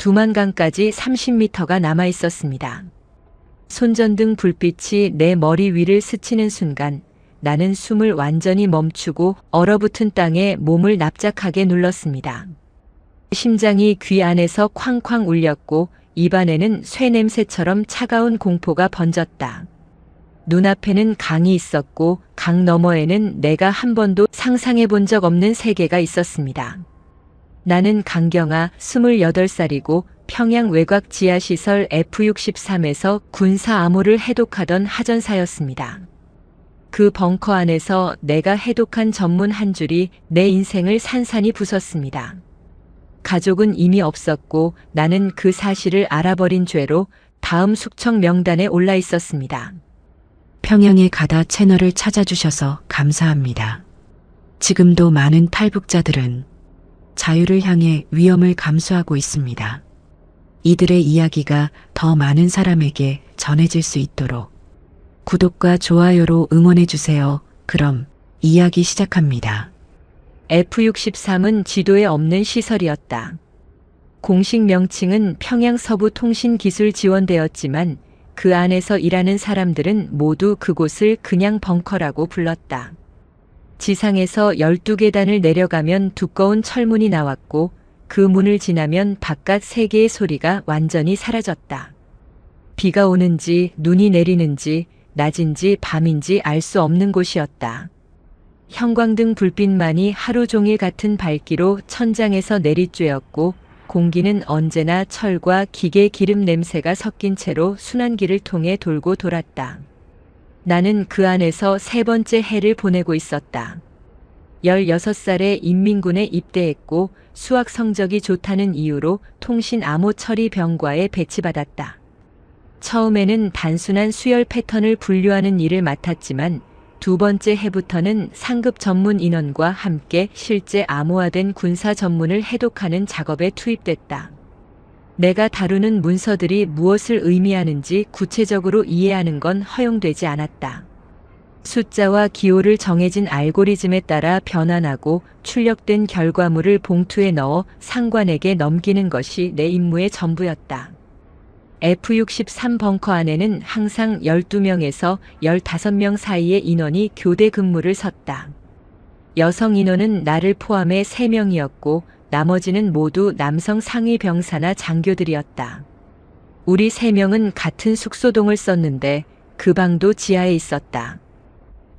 두만강까지 30m가 남아 있었습니다. 손전등 불빛이 내 머리 위를 스치는 순간 나는 숨을 완전히 멈추고 얼어붙은 땅에 몸을 납작하게 눌렀습니다. 심장이 귀 안에서 쾅쾅 울렸고 입안에는 쇠 냄새처럼 차가운 공포가 번졌다. 눈앞에는 강이 있었고 강 너머에는 내가 한 번도 상상해 본 적 없는 세계가 있었습니다. 나는 강경아 28살이고 평양 외곽 지하시설 F-63에서 군사 암호를 해독하던 하전사였습니다. 그 벙커 안에서 내가 해독한 전문 한 줄이 내 인생을 산산이 부쉈습니다. 가족은 이미 없었고 나는 그 사실을 알아버린 죄로 다음 숙청 명단에 올라 있었습니다. 평양에 가다 채널을 찾아주셔서 감사합니다. 지금도 많은 탈북자들은 자유를 향해 위험을 감수하고 있습니다. 이들의 이야기가 더 많은 사람에게 전해질 수 있도록 구독과 좋아요로 응원해주세요. 그럼 이야기 시작합니다. F-63은 지도에 없는 시설이었다. 공식 명칭은 평양 서부통신기술지원대였지만 그 안에서 일하는 사람들은 모두 그곳을 그냥 벙커라고 불렀다. 지상에서 12계단을 내려가면 두꺼운 철문이 나왔고 그 문을 지나면 바깥 세계의 소리가 완전히 사라졌다. 비가 오는지 눈이 내리는지 낮인지 밤인지 알 수 없는 곳이었다. 형광등 불빛만이 하루 종일 같은 밝기로 천장에서 내리쬐었고 공기는 언제나 철과 기계 기름 냄새가 섞인 채로 순환기를 통해 돌고 돌았다. 나는 그 안에서 세 번째 해를 보내고 있었다. 16살에 인민군에 입대했고 수학 성적이 좋다는 이유로 통신 암호 처리 병과에 배치받았다. 처음에는 단순한 수열 패턴을 분류하는 일을 맡았지만 두 번째 해부터는 상급 전문 인원과 함께 실제 암호화된 군사 전문을 해독하는 작업에 투입됐다. 내가 다루는 문서들이 무엇을 의미하는지 구체적으로 이해하는 건 허용되지 않았다. 숫자와 기호를 정해진 알고리즘에 따라 변환하고 출력된 결과물을 봉투에 넣어 상관에게 넘기는 것이 내 임무의 전부였다. F-63 벙커 안에는 항상 12명에서 15명 사이의 인원이 교대 근무를 섰다. 여성 인원은 나를 포함해 3명이었고 나머지는 모두 남성 상위 병사나 장교들이었다. 우리 3명은 같은 숙소동을 썼는데 그 방도 지하에 있었다.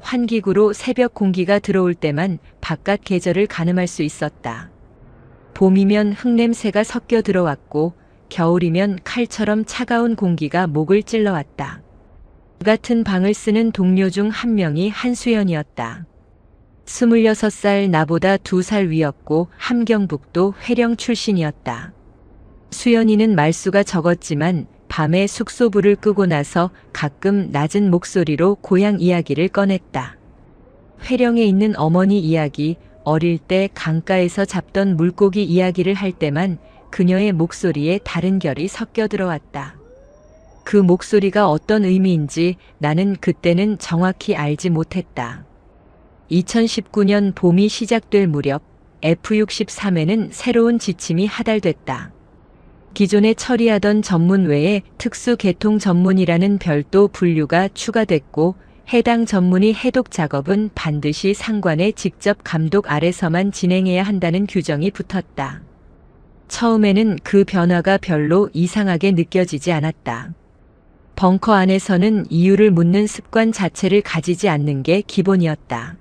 환기구로 새벽 공기가 들어올 때만 바깥 계절을 가늠할 수 있었다. 봄이면 흙냄새가 섞여 들어왔고 겨울이면 칼처럼 차가운 공기가 목을 찔러왔다. 그 같은 방을 쓰는 동료 중 한 명이 한수연이었다. 26살 나보다 2살 위였고 함경북도 회령 출신이었다. 수연이는 말수가 적었지만 밤에 숙소불을 끄고 나서 가끔 낮은 목소리로 고향 이야기를 꺼냈다. 회령에 있는 어머니 이야기, 어릴 때 강가에서 잡던 물고기 이야기를 할 때만 그녀의 목소리에 다른 결이 섞여 들어왔다. 그 목소리가 어떤 의미인지 나는 그때는 정확히 알지 못했다. 2019년 봄이 시작될 무렵 F-63에는 새로운 지침이 하달됐다. 기존에 처리하던 전문 외에 특수 계통 전문이라는 별도 분류가 추가됐고 해당 전문의 해독 작업은 반드시 상관의 직접 감독 아래서만 진행해야 한다는 규정이 붙었다. 처음에는 그 변화가 별로 이상하게 느껴지지 않았다. 벙커 안에서는 이유를 묻는 습관 자체를 가지지 않는 게 기본이었다.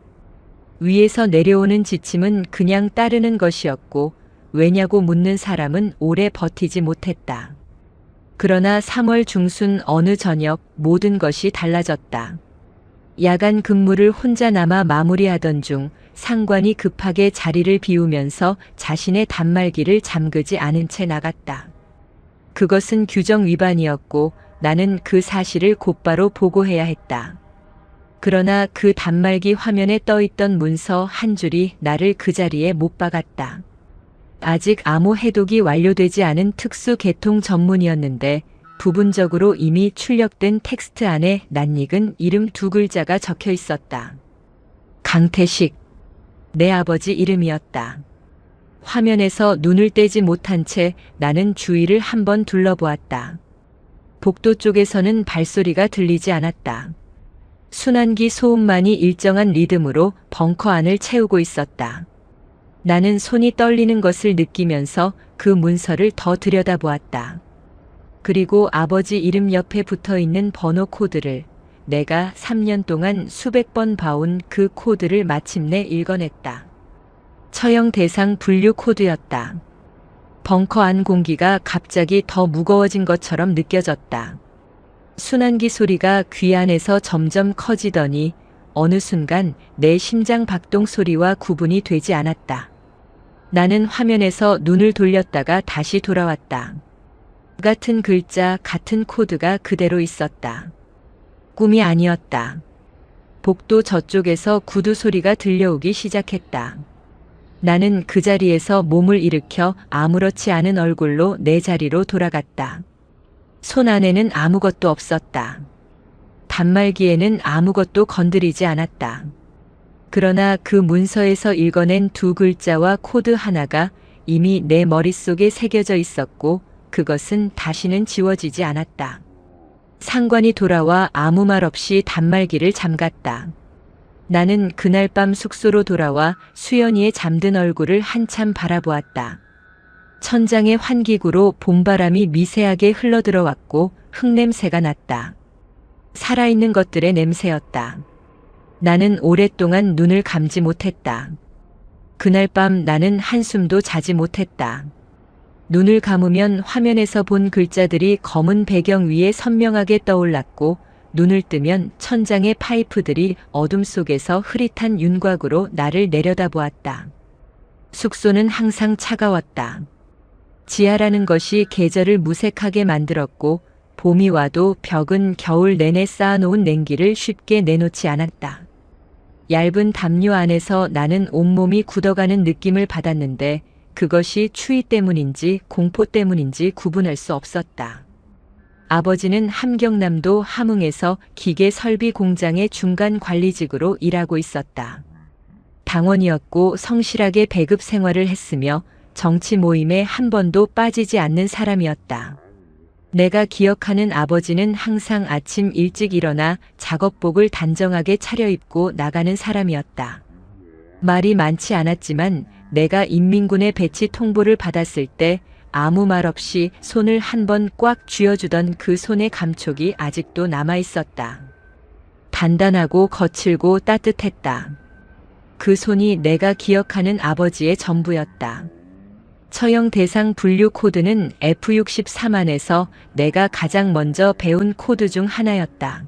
위에서 내려오는 지침은 그냥 따르는 것이었고 왜냐고 묻는 사람은 오래 버티지 못했다. 그러나 3월 중순 어느 저녁 모든 것이 달라졌다. 야간 근무를 혼자 남아 마무리하던 중 상관이 급하게 자리를 비우면서 자신의 단말기를 잠그지 않은 채 나갔다. 그것은 규정 위반이었고 나는 그 사실을 곧바로 보고해야 했다. 그러나 그 단말기 화면에 떠있던 문서 한 줄이 나를 그 자리에 못 박았다. 아직 암호 해독이 완료되지 않은 특수 계통 전문이었는데 부분적으로 이미 출력된 텍스트 안에 낯익은 이름 2글자가 적혀 있었다. 강태식. 내 아버지 이름이었다. 화면에서 눈을 떼지 못한 채 나는 주위를 한번 둘러보았다. 복도 쪽에서는 발소리가 들리지 않았다. 순환기 소음만이 일정한 리듬으로 벙커 안을 채우고 있었다. 나는 손이 떨리는 것을 느끼면서 그 문서를 더 들여다보았다. 그리고 아버지 이름 옆에 붙어 있는 번호 코드를, 내가 3년 동안 수백 번 봐온 그 코드를 마침내 읽어냈다. 처형 대상 분류 코드였다. 벙커 안 공기가 갑자기 더 무거워진 것처럼 느껴졌다. 순환기 소리가 귀 안에서 점점 커지더니 어느 순간 내 심장 박동 소리와 구분이 되지 않았다. 나는 화면에서 눈을 돌렸다가 다시 돌아왔다. 같은 글자, 같은 코드가 그대로 있었다. 꿈이 아니었다. 복도 저쪽에서 구두 소리가 들려오기 시작했다. 나는 그 자리에서 몸을 일으켜 아무렇지 않은 얼굴로 내 자리로 돌아갔다. 손 안에는 아무것도 없었다. 단말기에는 아무것도 건드리지 않았다. 그러나 그 문서에서 읽어낸 두 글자와 코드 하나가 이미 내 머릿속에 새겨져 있었고 그것은 다시는 지워지지 않았다. 상관이 돌아와 아무 말 없이 단말기를 잠갔다. 나는 그날 밤 숙소로 돌아와 수연이의 잠든 얼굴을 한참 바라보았다. 천장의 환기구로 봄바람이 미세하게 흘러들어왔고 흙냄새가 났다. 살아있는 것들의 냄새였다. 나는 오랫동안 눈을 감지 못했다. 그날 밤 나는 한숨도 자지 못했다. 눈을 감으면 화면에서 본 글자들이 검은 배경 위에 선명하게 떠올랐고 눈을 뜨면 천장의 파이프들이 어둠 속에서 흐릿한 윤곽으로 나를 내려다보았다. 숙소는 항상 차가웠다. 지하라는 것이 계절을 무색하게 만들었고 봄이 와도 벽은 겨울 내내 쌓아놓은 냉기를 쉽게 내놓지 않았다. 얇은 담요 안에서 나는 온몸이 굳어가는 느낌을 받았는데 그것이 추위 때문인지 공포 때문인지 구분할 수 없었다. 아버지는 함경남도 함흥에서 기계 설비 공장의 중간 관리직으로 일하고 있었다. 당원이었고 성실하게 배급 생활을 했으며 정치 모임에 한 번도 빠지지 않는 사람이었다. 내가 기억하는 아버지는 항상 아침 일찍 일어나 작업복을 단정하게 차려입고 나가는 사람이었다. 말이 많지 않았지만 내가 인민군의 배치 통보를 받았을 때 아무 말 없이 손을 한 번 꽉 쥐어주던 그 손의 감촉이 아직도 남아 있었다. 단단하고 거칠고 따뜻했다. 그 손이 내가 기억하는 아버지의 전부였다. 처형 대상 분류 코드는 F63 안에서 내가 가장 먼저 배운 코드 중 하나였다.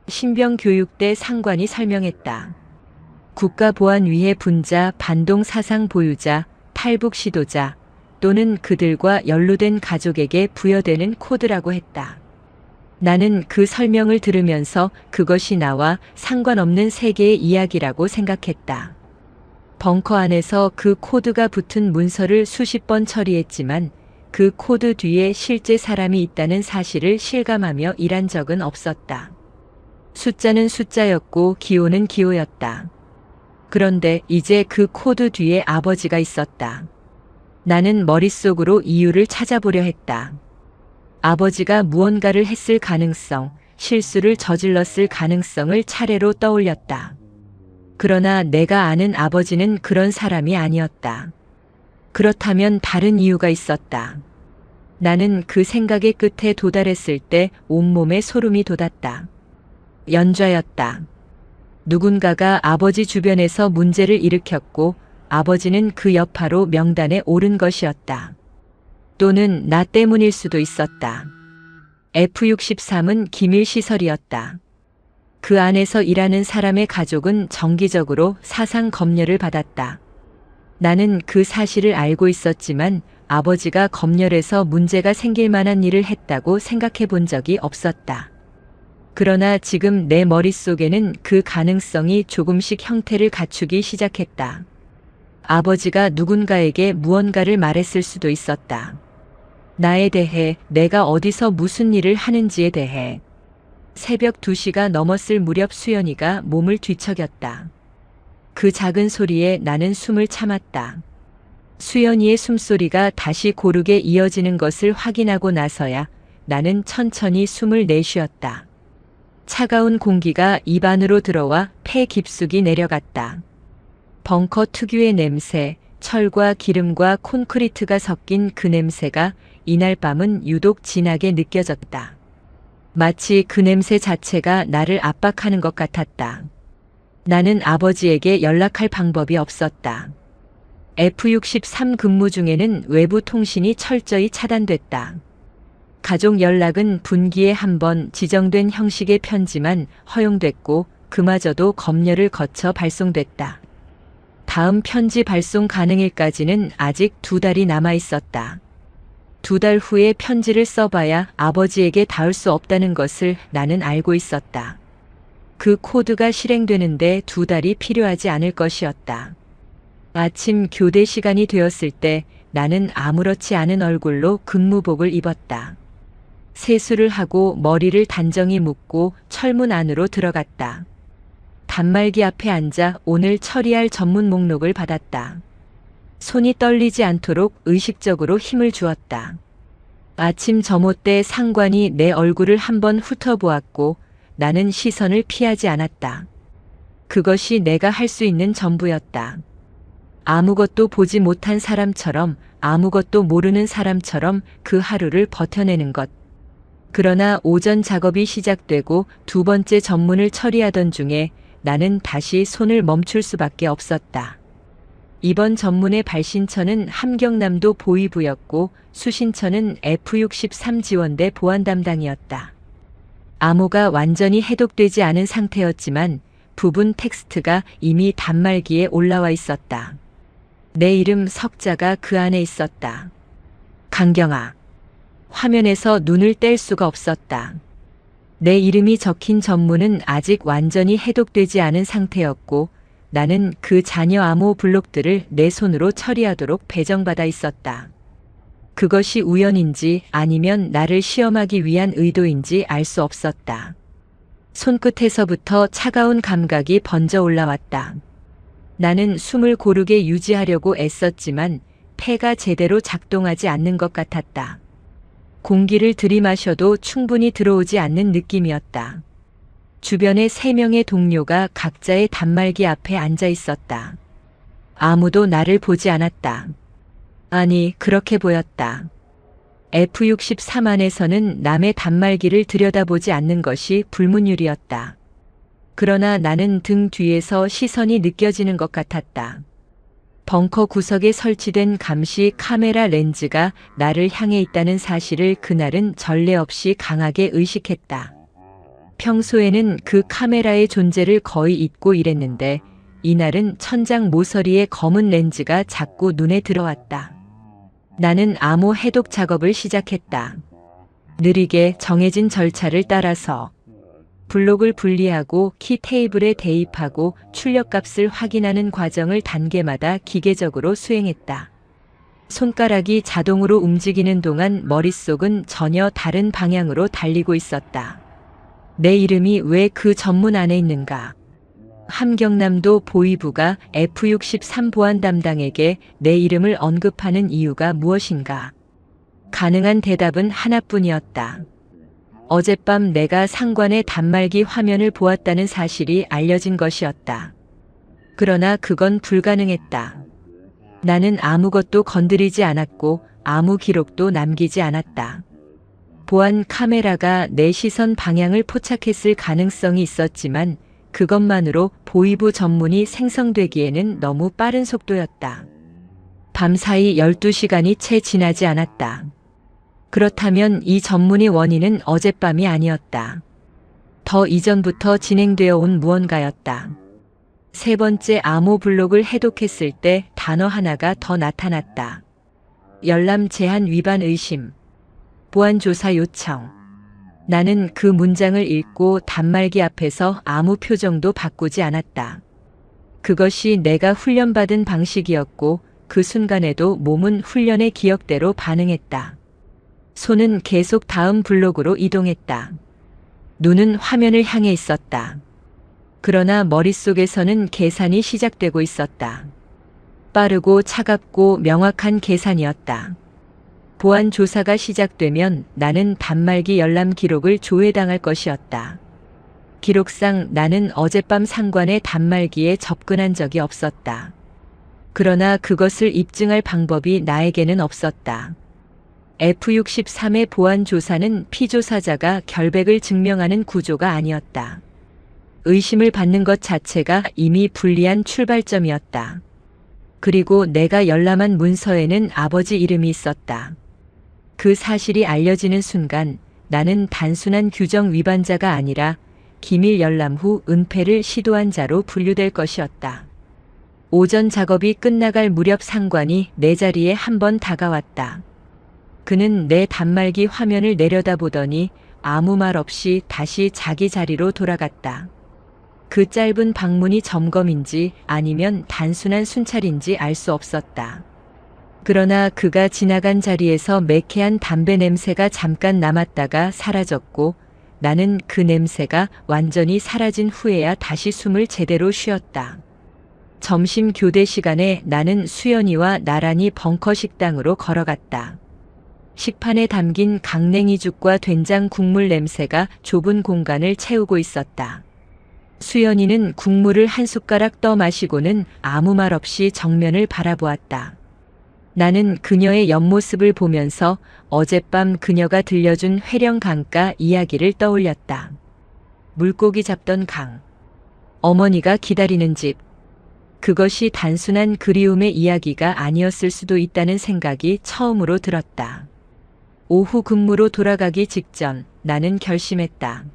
신병교육대 상관이 설명했다. 국가보안위의 분자, 반동 사상 보유자, 탈북 시도자 또는 그들과 연루된 가족에게 부여되는 코드라고 했다. 나는 그 설명을 들으면서 그것이 나와 상관없는 세계의 이야기라고 생각했다. 벙커 안에서 그 코드가 붙은 문서를 수십 번 처리했지만 그 코드 뒤에 실제 사람이 있다는 사실을 실감하며 일한 적은 없었다. 숫자는 숫자였고 기호는 기호였다. 그런데 이제 그 코드 뒤에 아버지가 있었다. 나는 머릿속으로 이유를 찾아보려 했다. 아버지가 무언가를 했을 가능성, 실수를 저질렀을 가능성을 차례로 떠올렸다. 그러나 내가 아는 아버지는 그런 사람이 아니었다. 그렇다면 다른 이유가 있었다. 나는 그 생각의 끝에 도달했을 때 온몸에 소름이 돋았다. 연좌였다. 누군가가 아버지 주변에서 문제를 일으켰고 아버지는 그 여파로 명단에 오른 것이었다. 또는 나 때문일 수도 있었다. F63은 기밀시설이었다. 그 안에서 일하는 사람의 가족은 정기적으로 사상 검열을 받았다. 나는 그 사실을 알고 있었지만 아버지가 검열에서 문제가 생길 만한 일을 했다고 생각해 본 적이 없었다. 그러나 지금 내 머릿속에는 그 가능성이 조금씩 형태를 갖추기 시작했다. 아버지가 누군가에게 무언가를 말했을 수도 있었다. 나에 대해, 내가 어디서 무슨 일을 하는지에 대해. 새벽 2시가 넘었을 무렵 수연이가 몸을 뒤척였다. 그 작은 소리에 나는 숨을 참았다. 수연이의 숨소리가 다시 고르게 이어지는 것을 확인하고 나서야 나는 천천히 숨을 내쉬었다. 차가운 공기가 입 안으로 들어와 폐 깊숙이 내려갔다. 벙커 특유의 냄새, 철과 기름과 콘크리트가 섞인 그 냄새가 이날 밤은 유독 진하게 느껴졌다. 마치 그 냄새 자체가 나를 압박하는 것 같았다. 나는 아버지에게 연락할 방법이 없었다. F-63 근무 중에는 외부 통신이 철저히 차단됐다. 가족 연락은 분기에 한 번 지정된 형식의 편지만 허용됐고 그마저도 검열을 거쳐 발송됐다. 다음 편지 발송 가능일까지는 아직 2달이 남아 있었다. 2달 후에 편지를 써봐야 아버지에게 닿을 수 없다는 것을 나는 알고 있었다. 그 코드가 실행되는데 2달이 필요하지 않을 것이었다. 아침 교대 시간이 되었을 때 나는 아무렇지 않은 얼굴로 근무복을 입었다. 세수를 하고 머리를 단정히 묶고 철문 안으로 들어갔다. 단말기 앞에 앉아 오늘 처리할 전문 목록을 받았다. 손이 떨리지 않도록 의식적으로 힘을 주었다. 아침 점호 때 상관이 내 얼굴을 한번 훑어보았고 나는 시선을 피하지 않았다. 그것이 내가 할 수 있는 전부였다. 아무것도 보지 못한 사람처럼, 아무것도 모르는 사람처럼 그 하루를 버텨내는 것. 그러나 오전 작업이 시작되고 2번째 전문을 처리하던 중에 나는 다시 손을 멈출 수밖에 없었다. 이번 전문의 발신처는 함경남도 보위부였고 수신처는 F-63 지원대 보안 담당이었다. 암호가 완전히 해독되지 않은 상태였지만 부분 텍스트가 이미 단말기에 올라와 있었다. 내 이름 석자가 그 안에 있었다. 강경아. 화면에서 눈을 뗄 수가 없었다. 내 이름이 적힌 전문은 아직 완전히 해독되지 않은 상태였고 나는 그 잔여 암호 블록들을 내 손으로 처리하도록 배정받아 있었다. 그것이 우연인지 아니면 나를 시험하기 위한 의도인지 알 수 없었다. 손끝에서부터 차가운 감각이 번져 올라왔다. 나는 숨을 고르게 유지하려고 애썼지만 폐가 제대로 작동하지 않는 것 같았다. 공기를 들이마셔도 충분히 들어오지 않는 느낌이었다. 주변에 3명의 동료가 각자의 단말기 앞에 앉아 있었다. 아무도 나를 보지 않았다. 아니, 그렇게 보였다. F-63 안에서는 남의 단말기를 들여다보지 않는 것이 불문율이었다. 그러나 나는 등 뒤에서 시선이 느껴지는 것 같았다. 벙커 구석에 설치된 감시 카메라 렌즈가 나를 향해 있다는 사실을 그날은 전례 없이 강하게 의식했다. 평소에는 그 카메라의 존재를 거의 잊고 일했는데 이날은 천장 모서리에 검은 렌즈가 자꾸 눈에 들어왔다. 나는 암호 해독 작업을 시작했다. 느리게 정해진 절차를 따라서 블록을 분리하고 키 테이블에 대입하고 출력값을 확인하는 과정을 단계마다 기계적으로 수행했다. 손가락이 자동으로 움직이는 동안 머릿속은 전혀 다른 방향으로 달리고 있었다. 내 이름이 왜 그 전문 안에 있는가? 함경남도 보위부가 F-63 보안 담당에게 내 이름을 언급하는 이유가 무엇인가? 가능한 대답은 하나뿐이었다. 어젯밤 내가 상관의 단말기 화면을 보았다는 사실이 알려진 것이었다. 그러나 그건 불가능했다. 나는 아무것도 건드리지 않았고 아무 기록도 남기지 않았다. 보안 카메라가 내 시선 방향을 포착했을 가능성이 있었지만 그것만으로 보위부 전문이 생성되기에는 너무 빠른 속도였다. 밤사이 12시간이 채 지나지 않았다. 그렇다면 이 전문의 원인은 어젯밤이 아니었다. 더 이전부터 진행되어 온 무언가였다. 3번째 암호 블록을 해독했을 때 단어 하나가 더 나타났다. 열람 제한 위반 의심. 보안 조사 요청. 나는 그 문장을 읽고 단말기 앞에서 아무 표정도 바꾸지 않았다. 그것이 내가 훈련받은 방식이었고 그 순간에도 몸은 훈련의 기억대로 반응했다. 손은 계속 다음 블록으로 이동했다. 눈은 화면을 향해 있었다. 그러나 머릿속에서는 계산이 시작되고 있었다. 빠르고 차갑고 명확한 계산이었다. 보안 조사가 시작되면 나는 단말기 열람 기록을 조회당할 것이었다. 기록상 나는 어젯밤 상관의 단말기에 접근한 적이 없었다. 그러나 그것을 입증할 방법이 나에게는 없었다. F-63의 보안 조사는 피조사자가 결백을 증명하는 구조가 아니었다. 의심을 받는 것 자체가 이미 불리한 출발점이었다. 그리고 내가 열람한 문서에는 아버지 이름이 있었다. 그 사실이 알려지는 순간 나는 단순한 규정 위반자가 아니라 기밀 열람 후 은폐를 시도한 자로 분류될 것이었다. 오전 작업이 끝나갈 무렵 상관이 내 자리에 한 번 다가왔다. 그는 내 단말기 화면을 내려다보더니 아무 말 없이 다시 자기 자리로 돌아갔다. 그 짧은 방문이 점검인지 아니면 단순한 순찰인지 알 수 없었다. 그러나 그가 지나간 자리에서 매캐한 담배 냄새가 잠깐 남았다가 사라졌고 나는 그 냄새가 완전히 사라진 후에야 다시 숨을 제대로 쉬었다. 점심 교대 시간에 나는 수연이와 나란히 벙커 식당으로 걸어갔다. 식판에 담긴 강냉이죽과 된장 국물 냄새가 좁은 공간을 채우고 있었다. 수연이는 국물을 한 숟가락 떠 마시고는 아무 말 없이 정면을 바라보았다. 나는 그녀의 옆모습을 보면서 어젯밤 그녀가 들려준 회령 강가 이야기를 떠올렸다. 물고기 잡던 강, 어머니가 기다리는 집, 그것이 단순한 그리움의 이야기가 아니었을 수도 있다는 생각이 처음으로 들었다. 오후 근무로 돌아가기 직전 나는 결심했다.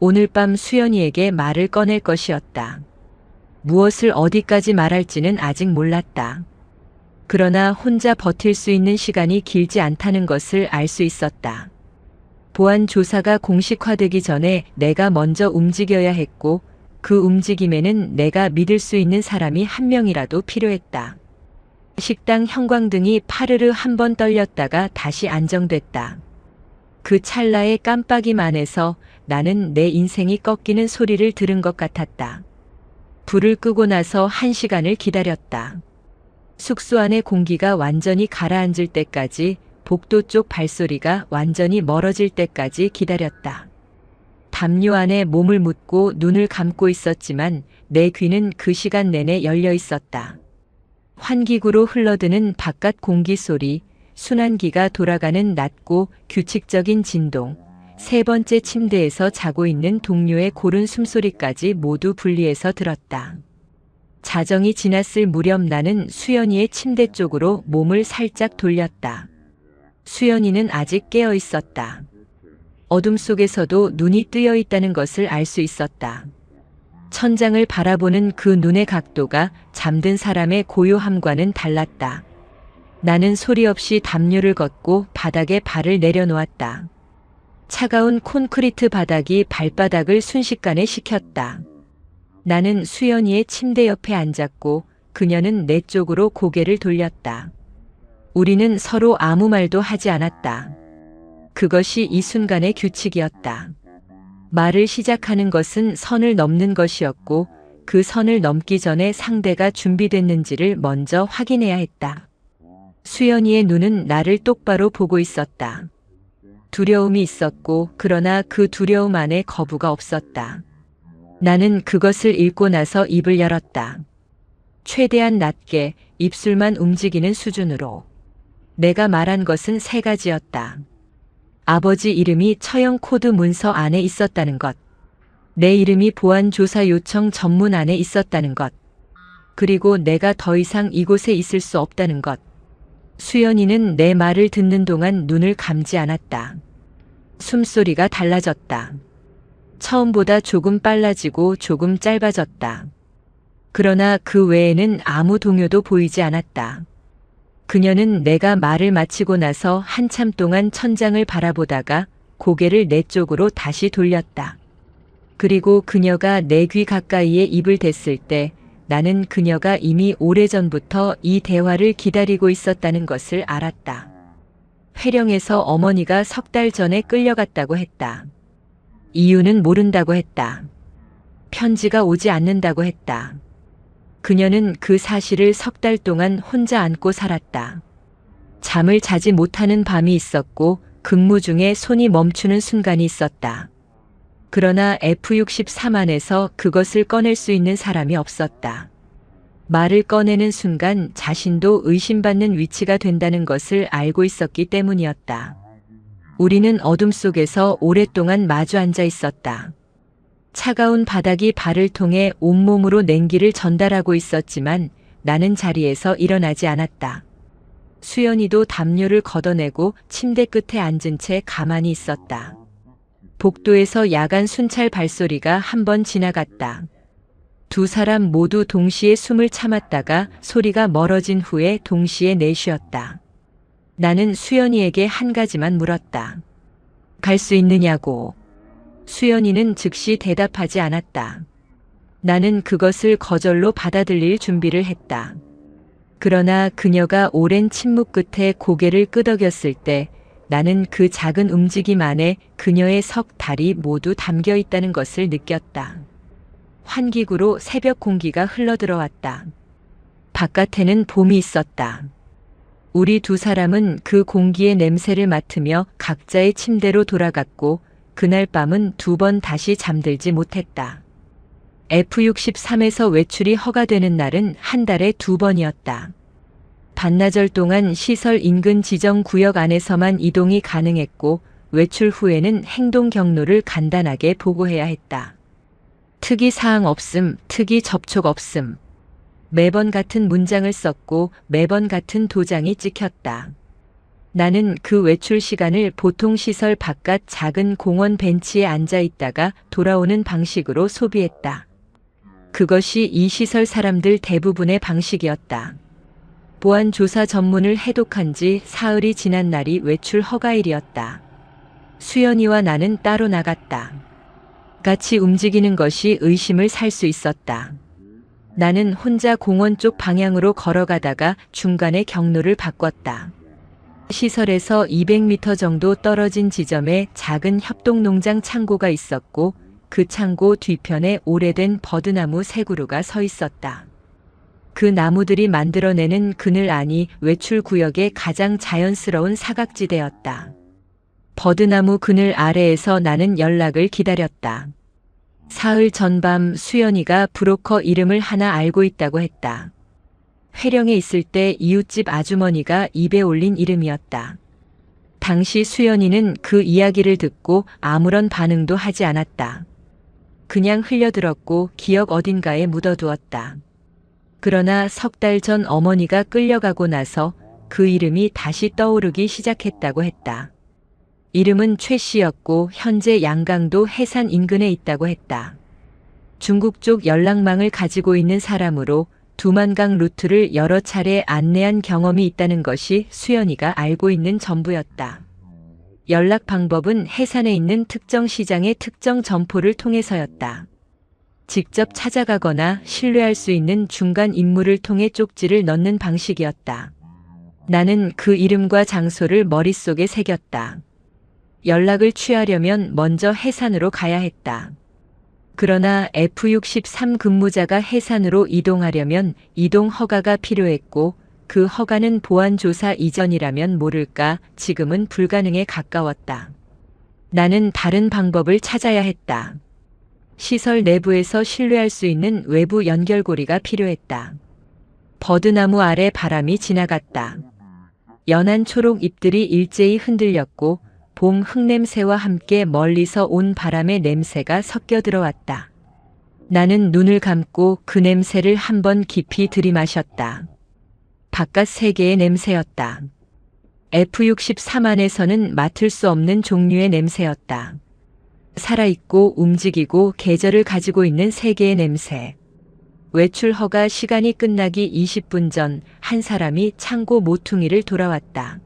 오늘 밤 수연이에게 말을 꺼낼 것이었다. 무엇을 어디까지 말할지는 아직 몰랐다. 그러나 혼자 버틸 수 있는 시간이 길지 않다는 것을 알 수 있었다. 보안 조사가 공식화되기 전에 내가 먼저 움직여야 했고 그 움직임에는 내가 믿을 수 있는 사람이 한 명이라도 필요했다. 식당 형광등이 파르르 한 번 떨렸다가 다시 안정됐다. 그 찰나의 깜빡임 안에서 나는 내 인생이 꺾이는 소리를 들은 것 같았다. 불을 끄고 나서 1시간을 기다렸다. 숙소 안의 공기가 완전히 가라앉을 때까지, 복도 쪽 발소리가 완전히 멀어질 때까지 기다렸다. 담요 안에 몸을 묻고 눈을 감고 있었지만 내 귀는 그 시간 내내 열려 있었다. 환기구로 흘러드는 바깥 공기 소리, 순환기가 돌아가는 낮고 규칙적인 진동, 세 번째 침대에서 자고 있는 동료의 고른 숨소리까지 모두 분리해서 들었다. 자정이 지났을 무렵 나는 수연이의 침대 쪽으로 몸을 살짝 돌렸다. 수연이는 아직 깨어 있었다. 어둠 속에서도 눈이 뜨여 있다는 것을 알 수 있었다. 천장을 바라보는 그 눈의 각도가 잠든 사람의 고요함과는 달랐다. 나는 소리 없이 담요를 걷고 바닥에 발을 내려놓았다. 차가운 콘크리트 바닥이 발바닥을 순식간에 식혔다. 나는 수연이의 침대 옆에 앉았고 그녀는 내 쪽으로 고개를 돌렸다. 우리는 서로 아무 말도 하지 않았다. 그것이 이 순간의 규칙이었다. 말을 시작하는 것은 선을 넘는 것이었고 그 선을 넘기 전에 상대가 준비됐는지를 먼저 확인해야 했다. 수연이의 눈은 나를 똑바로 보고 있었다. 두려움이 있었고 그러나 그 두려움 안에 거부가 없었다. 나는 그것을 읽고 나서 입을 열었다. 최대한 낮게 입술만 움직이는 수준으로. 내가 말한 것은 3가지였다. 아버지 이름이 처형 코드 문서 안에 있었다는 것. 내 이름이 보안 조사 요청 전문 안에 있었다는 것. 그리고 내가 더 이상 이곳에 있을 수 없다는 것. 수연이는 내 말을 듣는 동안 눈을 감지 않았다. 숨소리가 달라졌다. 처음보다 조금 빨라지고 조금 짧아졌다. 그러나 그 외에는 아무 동요도 보이지 않았다. 그녀는 내가 말을 마치고 나서 한참 동안 천장을 바라보다가 고개를 내 쪽으로 다시 돌렸다. 그리고 그녀가 내 귀 가까이에 입을 댔을 때 나는 그녀가 이미 오래전부터 이 대화를 기다리고 있었다는 것을 알았다. 회령에서 어머니가 3달 전에 끌려갔다고 했다. 이유는 모른다고 했다. 편지가 오지 않는다고 했다. 그녀는 그 사실을 3달 동안 혼자 안고 살았다. 잠을 자지 못하는 밤이 있었고 근무 중에 손이 멈추는 순간이 있었다. 그러나 F63 안에서 그것을 꺼낼 수 있는 사람이 없었다. 말을 꺼내는 순간 자신도 의심받는 위치가 된다는 것을 알고 있었기 때문이었다. 우리는 어둠 속에서 오랫동안 마주 앉아 있었다. 차가운 바닥이 발을 통해 온몸으로 냉기를 전달하고 있었지만 나는 자리에서 일어나지 않았다. 수연이도 담요를 걷어내고 침대 끝에 앉은 채 가만히 있었다. 복도에서 야간 순찰 발소리가 한 번 지나갔다. 두 사람 모두 동시에 숨을 참았다가 소리가 멀어진 후에 동시에 내쉬었다. 나는 수연이에게 한 가지만 물었다. 갈 수 있느냐고. 수연이는 즉시 대답하지 않았다. 나는 그것을 거절로 받아들일 준비를 했다. 그러나 그녀가 오랜 침묵 끝에 고개를 끄덕였을 때 나는 그 작은 움직임 안에 그녀의 석 달이 모두 담겨 있다는 것을 느꼈다. 환기구로 새벽 공기가 흘러들어왔다. 바깥에는 봄이 있었다. 우리 두 사람은 그 공기의 냄새를 맡으며 각자의 침대로 돌아갔고 그날 밤은 2번 다시 잠들지 못했다. F63에서 외출이 허가되는 날은 한 달에 2번이었다. 반나절 동안 시설 인근 지정 구역 안에서만 이동이 가능했고 외출 후에는 행동 경로를 간단하게 보고해야 했다. 특이 사항 없음, 특이 접촉 없음. 매번 같은 문장을 썼고 매번 같은 도장이 찍혔다. 나는 그 외출 시간을 보통 시설 바깥 작은 공원 벤치에 앉아 있다가 돌아오는 방식으로 소비했다. 그것이 이 시설 사람들 대부분의 방식이었다. 보안 조사 전문을 해독한 지 사흘이 지난 날이 외출 허가일이었다. 수연이와 나는 따로 나갔다. 같이 움직이는 것이 의심을 살 수 있었다. 나는 혼자 공원 쪽 방향으로 걸어가다가 중간에 경로를 바꿨다. 시설에서 200m 정도 떨어진 지점에 작은 협동농장 창고가 있었고 그 창고 뒤편에 오래된 버드나무 세 그루가 서 있었다. 그 나무들이 만들어내는 그늘 안이 외출 구역의 가장 자연스러운 사각지대였다. 버드나무 그늘 아래에서 나는 연락을 기다렸다. 사흘 전밤 수연이가 브로커 이름을 하나 알고 있다고 했다. 회령에 있을 때 이웃집 아주머니가 입에 올린 이름이었다. 당시 수연이는 그 이야기를 듣고 아무런 반응도 하지 않았다. 그냥 흘려들었고 기억 어딘가에 묻어두었다. 그러나 3달 전 어머니가 끌려가고 나서 그 이름이 다시 떠오르기 시작했다고 했다. 이름은 최 씨였고 현재 양강도 해산 인근에 있다고 했다. 중국 쪽 연락망을 가지고 있는 사람으로 두만강 루트를 여러 차례 안내한 경험이 있다는 것이 수연이가 알고 있는 전부였다. 연락 방법은 해산에 있는 특정 시장의 특정 점포를 통해서였다. 직접 찾아가거나 신뢰할 수 있는 중간 인물을 통해 쪽지를 넣는 방식이었다. 나는 그 이름과 장소를 머릿속에 새겼다. 연락을 취하려면 먼저 해산으로 가야 했다. 그러나 F63 근무자가 해산으로 이동하려면 이동 허가가 필요했고 그 허가는 보안조사 이전이라면 모를까 지금은 불가능에 가까웠다. 나는 다른 방법을 찾아야 했다. 시설 내부에서 신뢰할 수 있는 외부 연결고리가 필요했다. 버드나무 아래 바람이 지나갔다. 연한 초록 잎들이 일제히 흔들렸고 봄 흙냄새와 함께 멀리서 온 바람의 냄새가 섞여 들어왔다. 나는 눈을 감고 그 냄새를 한번 깊이 들이마셨다. 바깥 세계의 냄새였다. F63 안에서는 맡을 수 없는 종류의 냄새였다. 살아있고 움직이고 계절을 가지고 있는 세계의 냄새. 외출 허가 시간이 끝나기 20분 전 한 사람이 창고 모퉁이를 돌아왔다.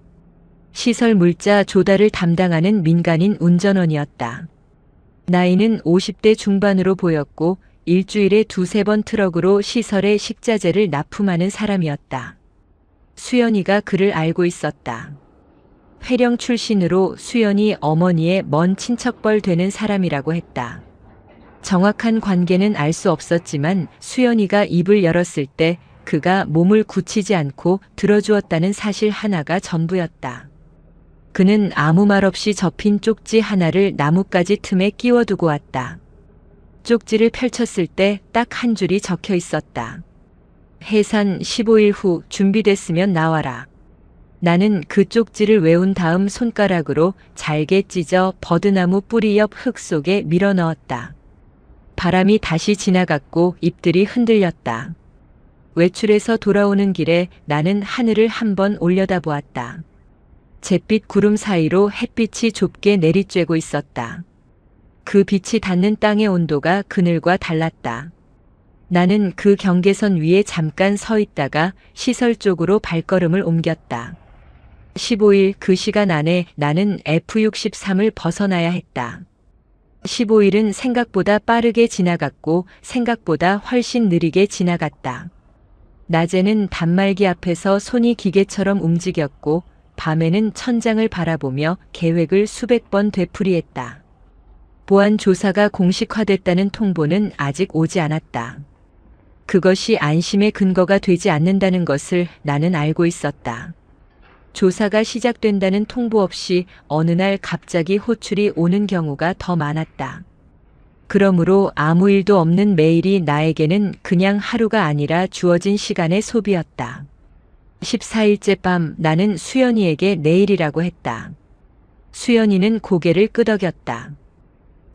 시설 물자 조달을 담당하는 민간인 운전원이었다. 나이는 50대 중반으로 보였고 일주일에 2~3번 트럭으로 시설에 식자재를 납품하는 사람이었다. 수연이가 그를 알고 있었다. 회령 출신으로 수연이 어머니의 먼 친척뻘 되는 사람이라고 했다. 정확한 관계는 알 수 없었지만 수연이가 입을 열었을 때 그가 몸을 굳히지 않고 들어주었다는 사실 하나가 전부였다. 그는 아무 말 없이 접힌 쪽지 하나를 나뭇가지 틈에 끼워두고 왔다. 쪽지를 펼쳤을 때 딱 한 줄이 적혀 있었다. 해산 15일 후 준비됐으면 나와라. 나는 그 쪽지를 외운 다음 손가락으로 잘게 찢어 버드나무 뿌리 옆 흙 속에 밀어 넣었다. 바람이 다시 지나갔고 잎들이 흔들렸다. 외출해서 돌아오는 길에 나는 하늘을 한번 올려다보았다. 잿빛 구름 사이로 햇빛이 좁게 내리쬐고 있었다. 그 빛이 닿는 땅의 온도가 그늘과 달랐다. 나는 그 경계선 위에 잠깐 서 있다가 시설 쪽으로 발걸음을 옮겼다. 15일 그 시간 안에 나는 F63을 벗어나야 했다. 15일은 생각보다 빠르게 지나갔고 생각보다 훨씬 느리게 지나갔다. 낮에는 단말기 앞에서 손이 기계처럼 움직였고 밤에는 천장을 바라보며 계획을 수백 번 되풀이했다. 보안 조사가 공식화됐다는 통보는 아직 오지 않았다. 그것이 안심의 근거가 되지 않는다는 것을 나는 알고 있었다. 조사가 시작된다는 통보 없이 어느 날 갑자기 호출이 오는 경우가 더 많았다. 그러므로 아무 일도 없는 매일이 나에게는 그냥 하루가 아니라 주어진 시간의 소비였다. 14일째 밤 나는 수연이에게 내일이라고 했다. 수연이는 고개를 끄덕였다.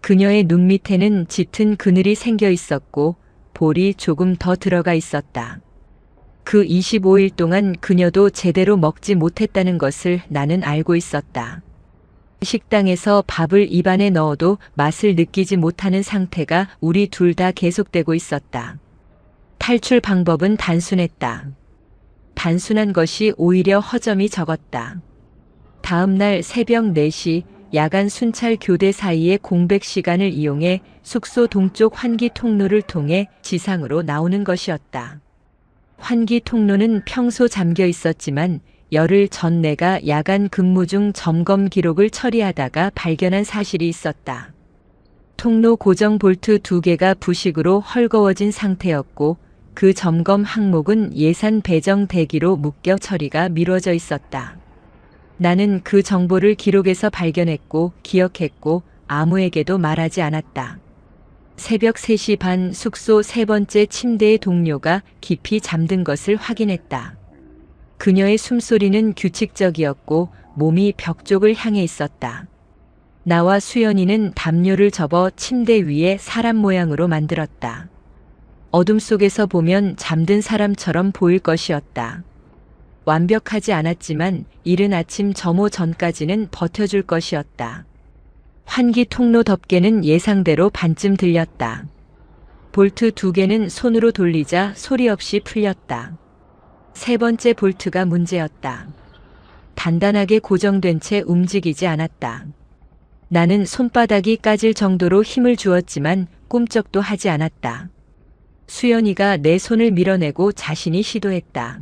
그녀의 눈 밑에는 짙은 그늘이 생겨 있었고 볼이 조금 더 들어가 있었다. 그 25일 동안 그녀도 제대로 먹지 못했다는 것을 나는 알고 있었다. 식당에서 밥을 입안에 넣어도 맛을 느끼지 못하는 상태가 우리 둘 다 계속되고 있었다. 탈출 방법은 단순했다. 단순한 것이 오히려 허점이 적었다. 다음 날 새벽 4시 야간 순찰 교대 사이의 공백 시간을 이용해 숙소 동쪽 환기 통로를 통해 지상으로 나오는 것이었다. 환기 통로는 평소 잠겨 있었지만 열흘 전 내가 야간 근무 중 점검 기록을 처리하다가 발견한 사실이 있었다. 통로 고정 볼트 2개가 부식으로 헐거워진 상태였고 그 점검 항목은 예산 배정 대기로 묶여 처리가 미뤄져 있었다. 나는 그 정보를 기록에서 발견했고 기억했고 아무에게도 말하지 않았다. 새벽 3시 반 숙소 3번째 침대의 동료가 깊이 잠든 것을 확인했다. 그녀의 숨소리는 규칙적이었고 몸이 벽 쪽을 향해 있었다. 나와 수연이는 담요를 접어 침대 위에 사람 모양으로 만들었다. 어둠 속에서 보면 잠든 사람처럼 보일 것이었다. 완벽하지 않았지만 이른 아침 점호 전까지는 버텨줄 것이었다. 환기 통로 덮개는 예상대로 반쯤 들렸다. 볼트 2개는 손으로 돌리자 소리 없이 풀렸다. 3번째 볼트가 문제였다. 단단하게 고정된 채 움직이지 않았다. 나는 손바닥이 까질 정도로 힘을 주었지만 꿈쩍도 하지 않았다. 수연이가 내 손을 밀어내고 자신이 시도했다.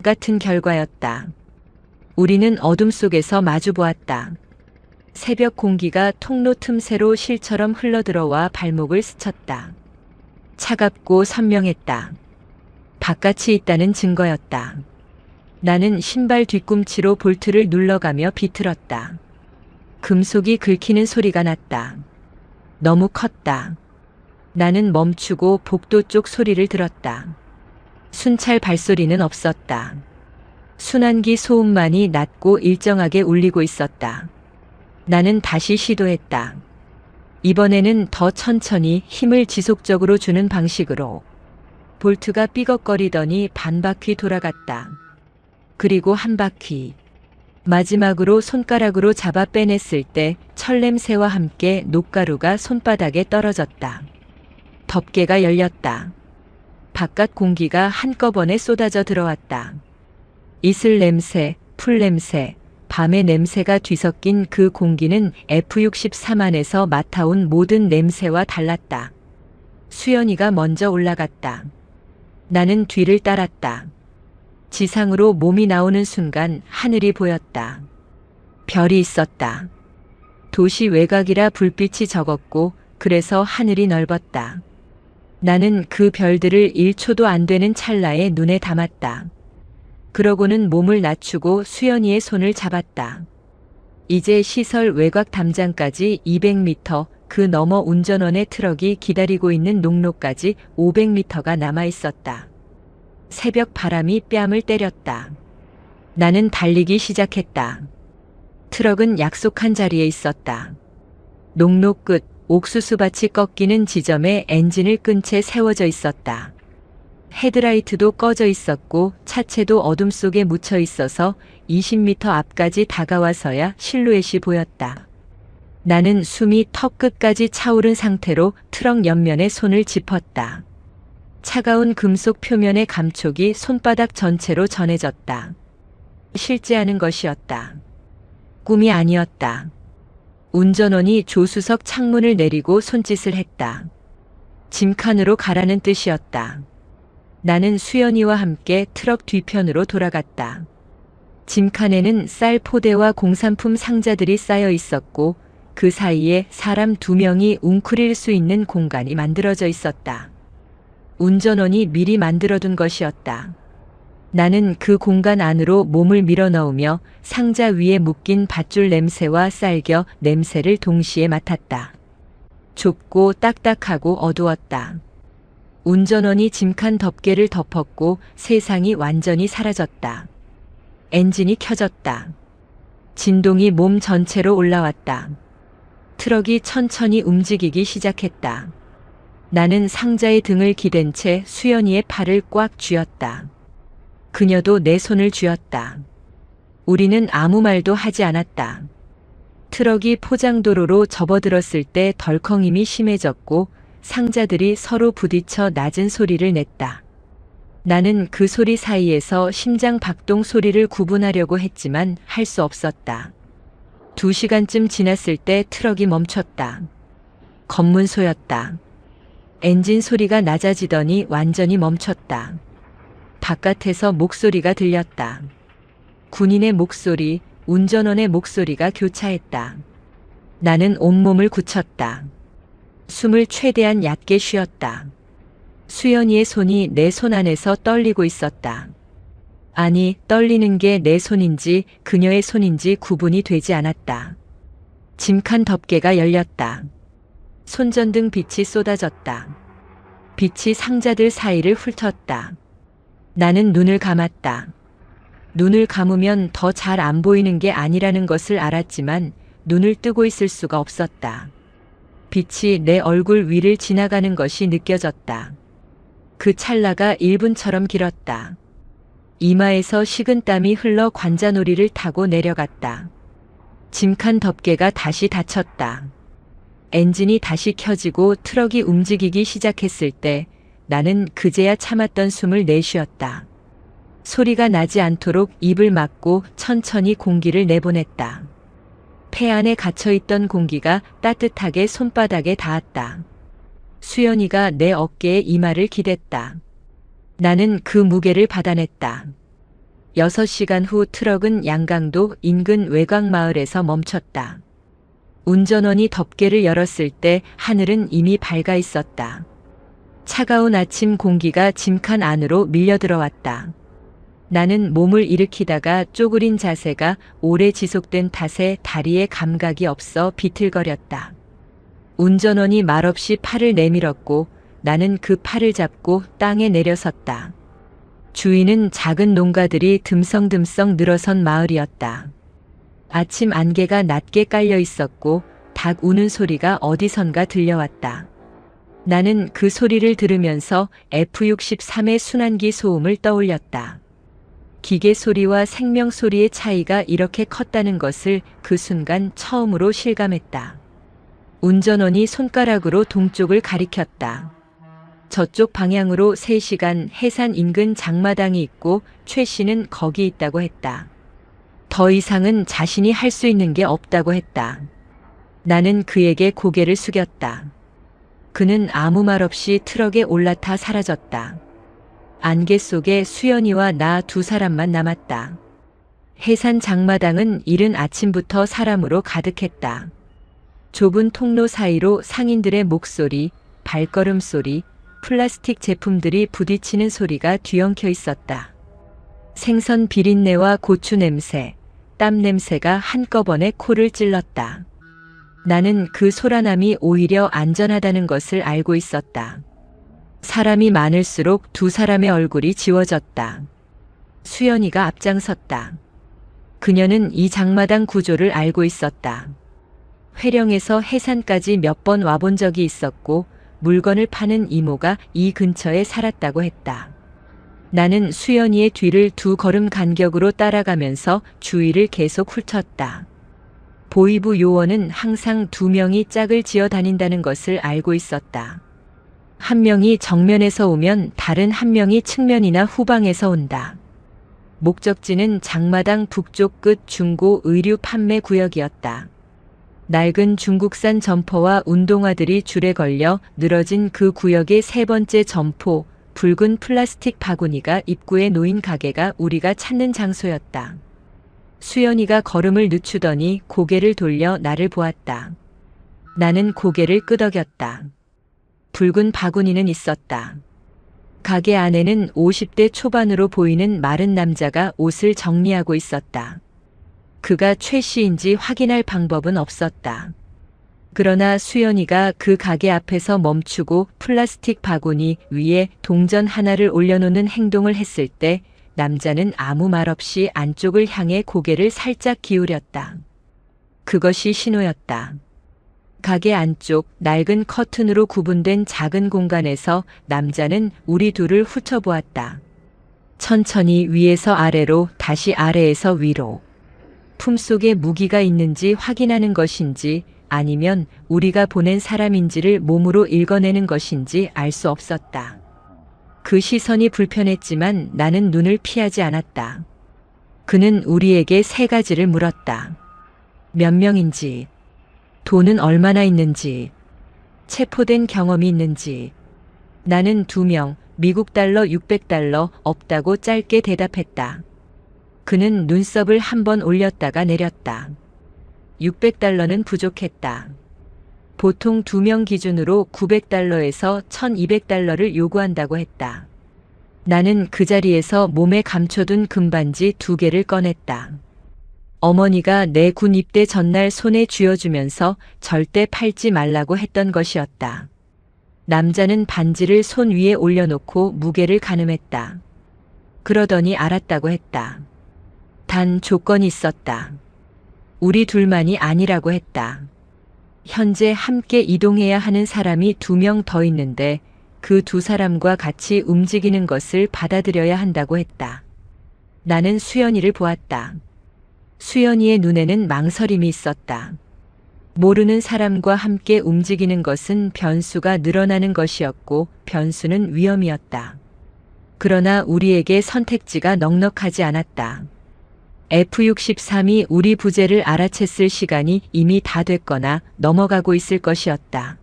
같은 결과였다. 우리는 어둠 속에서 마주보았다. 새벽 공기가 통로 틈새로 실처럼 흘러들어와 발목을 스쳤다. 차갑고 선명했다. 바깥이 있다는 증거였다. 나는 신발 뒤꿈치로 볼트를 눌러가며 비틀었다. 금속이 긁히는 소리가 났다. 너무 컸다. 나는 멈추고 복도 쪽 소리를 들었다. 순찰 발소리는 없었다. 순환기 소음만이 낮고 일정하게 울리고 있었다. 나는 다시 시도했다. 이번에는 더 천천히 힘을 지속적으로 주는 방식으로. 볼트가 삐걱거리더니 반 바퀴 돌아갔다. 그리고 한 바퀴. 마지막으로 손가락으로 잡아 빼냈을 때 철냄새와 함께 녹가루가 손바닥에 떨어졌다. 덮개가 열렸다. 바깥 공기가 한꺼번에 쏟아져 들어왔다. 이슬 냄새, 풀 냄새, 밤의 냄새가 뒤섞인 그 공기는 F63 안에서 맡아온 모든 냄새와 달랐다. 수연이가 먼저 올라갔다. 나는 뒤를 따랐다. 지상으로 몸이 나오는 순간 하늘이 보였다. 별이 있었다. 도시 외곽이라 불빛이 적었고 그래서 하늘이 넓었다. 나는 그 별들을 1초도 안 되는 찰나에 눈에 담았다. 그러고는 몸을 낮추고 수연이의 손을 잡았다. 이제 시설 외곽 담장까지 200m, 그 너머 운전원의 트럭이 기다리고 있는 농로까지 500m가 남아 있었다. 새벽 바람이 뺨을 때렸다. 나는 달리기 시작했다. 트럭은 약속한 자리에 있었다. 농로 끝 옥수수밭이 꺾이는 지점에 엔진을 끈 채 세워져 있었다. 헤드라이트도 꺼져 있었고 차체도 어둠 속에 묻혀 있어서 20m 앞까지 다가와서야 실루엣이 보였다. 나는 숨이 턱 끝까지 차오른 상태로 트럭 옆면에 손을 짚었다. 차가운 금속 표면의 감촉이 손바닥 전체로 전해졌다. 실제하는 것이었다. 꿈이 아니었다. 운전원이 조수석 창문을 내리고 손짓을 했다. 짐칸으로 가라는 뜻이었다. 나는 수연이와 함께 트럭 뒤편으로 돌아갔다. 짐칸에는 쌀 포대와 공산품 상자들이 쌓여 있었고 그 사이에 사람 2명이 웅크릴 수 있는 공간이 만들어져 있었다. 운전원이 미리 만들어둔 것이었다. 나는 그 공간 안으로 몸을 밀어넣으며 상자 위에 묶인 밧줄 냄새와 쌀겨 냄새를 동시에 맡았다. 좁고 딱딱하고 어두웠다. 운전원이 짐칸 덮개를 덮었고 세상이 완전히 사라졌다. 엔진이 켜졌다. 진동이 몸 전체로 올라왔다. 트럭이 천천히 움직이기 시작했다. 나는 상자의 등을 기댄 채 수연이의 팔을 꽉 쥐었다. 그녀도 내 손을 쥐었다. 우리는 아무 말도 하지 않았다. 트럭이 포장도로로 접어들었을 때 덜컹임이 심해졌고 상자들이 서로 부딪혀 낮은 소리를 냈다. 나는 그 소리 사이에서 심장 박동 소리를 구분하려고 했지만 할 수 없었다. 2시간쯤 지났을 때 트럭이 멈췄다. 검문소였다. 엔진 소리가 낮아지더니 완전히 멈췄다. 바깥에서 목소리가 들렸다. 군인의 목소리, 운전원의 목소리가 교차했다. 나는 온몸을 굳혔다. 숨을 최대한 얕게 쉬었다. 수연이의 손이 내 손 안에서 떨리고 있었다. 아니, 떨리는 게 내 손인지 그녀의 손인지 구분이 되지 않았다. 짐칸 덮개가 열렸다. 손전등 빛이 쏟아졌다. 빛이 상자들 사이를 훑었다. 나는 눈을 감았다. 눈을 감으면 더 잘 안 보이는 게 아니라는 것을 알았지만 눈을 뜨고 있을 수가 없었다. 빛이 내 얼굴 위를 지나가는 것이 느껴졌다. 그 찰나가 1분처럼 길었다. 이마에서 식은 땀이 흘러 관자놀이를 타고 내려갔다. 짐칸 덮개가 다시 닫혔다. 엔진이 다시 켜지고 트럭이 움직이기 시작했을 때 나는 그제야 참았던 숨을 내쉬었다. 소리가 나지 않도록 입을 막고 천천히 공기를 내보냈다. 폐 안에 갇혀있던 공기가 따뜻하게 손바닥에 닿았다. 수연이가 내 어깨에 이마를 기댔다. 나는 그 무게를 받아냈다. 6시간 후 트럭은 양강도 인근 외곽마을에서 멈췄다. 운전원이 덮개를 열었을 때 하늘은 이미 밝아 있었다. 차가운 아침 공기가 짐칸 안으로 밀려 들어왔다. 나는 몸을 일으키다가 쪼그린 자세가 오래 지속된 탓에 다리에 감각이 없어 비틀거렸다. 운전원이 말없이 팔을 내밀었고 나는 그 팔을 잡고 땅에 내려섰다. 주위는 작은 농가들이 듬성듬성 늘어선 마을이었다. 아침 안개가 낮게 깔려 있었고 닭 우는 소리가 어디선가 들려왔다. 나는 그 소리를 들으면서 F-63의 순환기 소음을 떠올렸다. 기계 소리와 생명 소리의 차이가 이렇게 컸다는 것을 그 순간 처음으로 실감했다. 운전원이 손가락으로 동쪽을 가리켰다. 저쪽 방향으로 3시간 해산 인근 장마당이 있고 최 씨는 거기 있다고 했다. 더 이상은 자신이 할 수 있는 게 없다고 했다. 나는 그에게 고개를 숙였다. 그는 아무 말 없이 트럭에 올라타 사라졌다. 안개 속에 수연이와 나 2사람만 좁은 통로 사이로 상인들의 목소리, 발걸음 소리, 플라스틱 제품들이 부딪히는 소리가 뒤엉켜 있었다. 생선 비린내와 고추 냄새, 땀 냄새가 한꺼번에 코를 찔렀다. 나는 그 소란함이 오히려 안전하다는 것을 알고 있었다. 사람이 많을수록 두 사람의 얼굴이 지워졌다. 수연이가 앞장섰다. 그녀는 이 장마당 구조를 알고 있었다. 회령에서 해산까지 몇 번 와본 적이 있었고 물건을 파는 이모가 이 근처에 살았다고 했다. 나는 수연이의 뒤를 두 걸음 간격으로 따라가면서 주위를 계속 훑었다. 보이부 요원은 항상 두 명이 짝을 지어 다닌다는 것을 알고 있었다. 한 명이 정면에서 오면 다른 한 명이 측면이나 후방에서 온다. 목적지는 장마당 북쪽 끝 중고 의류 판매 구역이었다. 낡은 중국산 점퍼와 운동화들이 줄에 걸려 늘어진 그 구역의 세 번째 점포, 붉은 플라스틱 바구니가 입구에 놓인 가게가 우리가 찾는 장소였다. 수연이가 걸음을 늦추더니 고개를 돌려 나를 보았다. 나는 고개를 끄덕였다. 붉은 바구니는 있었다. 가게 안에는 50대 초반으로 보이는 마른 남자가 옷을 정리하고 있었다. 그가 최 씨인지 확인할 방법은 없었다. 그러나 수연이가 그 가게 앞에서 멈추고 플라스틱 바구니 위에 동전 하나를 올려놓는 행동을 했을 때 남자는 아무 말 없이 안쪽을 향해 고개를 살짝 기울였다. 그것이 신호였다. 가게 안쪽 낡은 커튼으로 구분된 작은 공간에서 남자는 우리 둘을 훑어보았다. 천천히 위에서 아래로 다시 아래에서 위로. 품속에 무기가 있는지 확인하는 것인지 아니면 우리가 보낸 사람인지를 몸으로 읽어내는 것인지 알 수 없었다. 그 시선이 불편했지만 나는 눈을 피하지 않았다. 그는 우리에게 세 가지를 물었다. 몇 명인지, 돈은 얼마나 있는지, 체포된 경험이 있는지. 나는 2명, 미국 달러 600달러 없다고 짧게 대답했다. 그는 눈썹을 한번 올렸다가 내렸다. 600달러는 부족했다. 보통 2명 기준으로 900달러에서 1200달러를 요구한다고 했다. 나는 그 자리에서 몸에 감춰둔 금반지 2개를 꺼냈다. 어머니가 내 군 입대 전날 손에 쥐어주면서 절대 팔지 말라고 했던 것이었다. 남자는 반지를 손 위에 올려놓고 무게를 가늠했다. 그러더니 알았다고 했다. 단 조건이 있었다. 우리 둘만이 아니라고 했다. 현재 함께 이동해야 하는 사람이 2명 더 있는데 그 2사람과 같이 움직이는 것을 받아들여야 한다고 했다. 나는 수연이를 보았다. 수연이의 눈에는 망설임이 있었다. 모르는 사람과 함께 움직이는 것은 변수가 늘어나는 것이었고 변수는 위험이었다. 그러나 우리에게 선택지가 넉넉하지 않았다. F-63이 우리 부재를 알아챘을 시간이 이미 다 됐거나 넘어가고 있을 것이었다.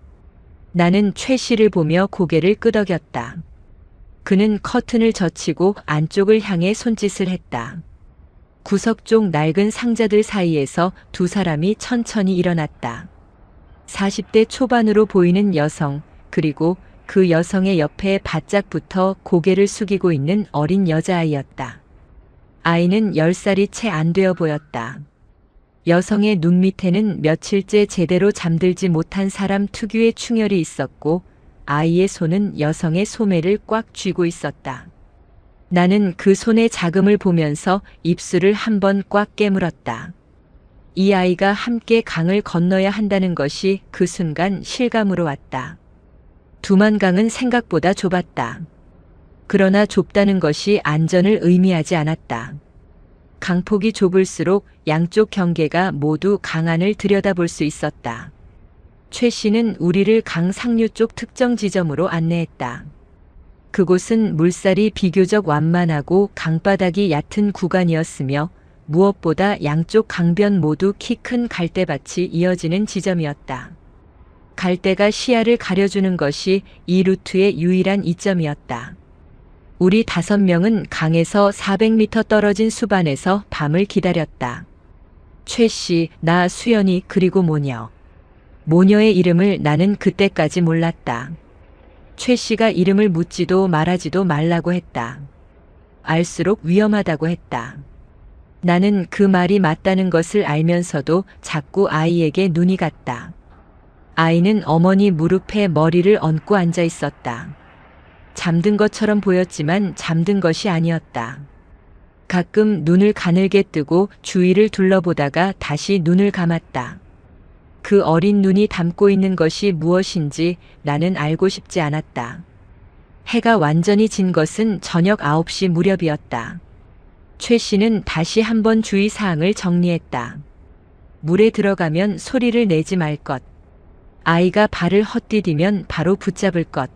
나는 최 씨를 보며 고개를 끄덕였다. 그는 커튼을 젖히고 안쪽을 향해 손짓을 했다. 구석 쪽 낡은 상자들 사이에서 2사람이 천천히 일어났다. 40대 초반으로 보이는 여성, 그리고 그 여성의 옆에 바짝 붙어 고개를 숙이고 있는 어린 여자아이였다. 아이는 10살이 채 안 되어 보였다. 여성의 눈 밑에는 며칠째 제대로 잠들지 못한 사람 특유의 충혈이 있었고 아이의 손은 여성의 소매를 꽉 쥐고 있었다. 나는 그 손의 자금을 보면서 입술을 한번 꽉 깨물었다. 이 아이가 함께 강을 건너야 한다는 것이 그 순간 실감으로 왔다. 두만강은 생각보다 좁았다. 그러나 좁다는 것이 안전을 의미하지 않았다. 강폭이 좁을수록 양쪽 경계가 모두 강 안을 들여다볼 수 있었다. 최 씨는 우리를 강 상류 쪽 특정 지점으로 안내했다. 그곳은 물살이 비교적 완만하고 강바닥이 얕은 구간이었으며 무엇보다 양쪽 강변 모두 키 큰 갈대밭이 이어지는 지점이었다. 갈대가 시야를 가려주는 것이 이 루트의 유일한 이점이었다. 우리 5명은 강에서 400m 떨어진 수반에서 밤을 기다렸다. 최 씨, 나 수연이 그리고 모녀. 모녀의 이름을 나는 그때까지 몰랐다. 최 씨가 이름을 묻지도 말하지도 말라고 했다. 알수록 위험하다고 했다. 나는 그 말이 맞다는 것을 알면서도 자꾸 아이에게 눈이 갔다. 아이는 어머니 무릎에 머리를 얹고 앉아 있었다. 잠든 것처럼 보였지만 잠든 것이 아니었다. 가끔 눈을 가늘게 뜨고 주위를 둘러보다가 다시 눈을 감았다. 그 어린 눈이 담고 있는 것이 무엇인지 나는 알고 싶지 않았다. 해가 완전히 진 것은 저녁 9시 무렵이었다. 최 씨는 다시 한번 주의 사항을 정리했다. 물에 들어가면 소리를 내지 말 것. 아이가 발을 헛디디면 바로 붙잡을 것.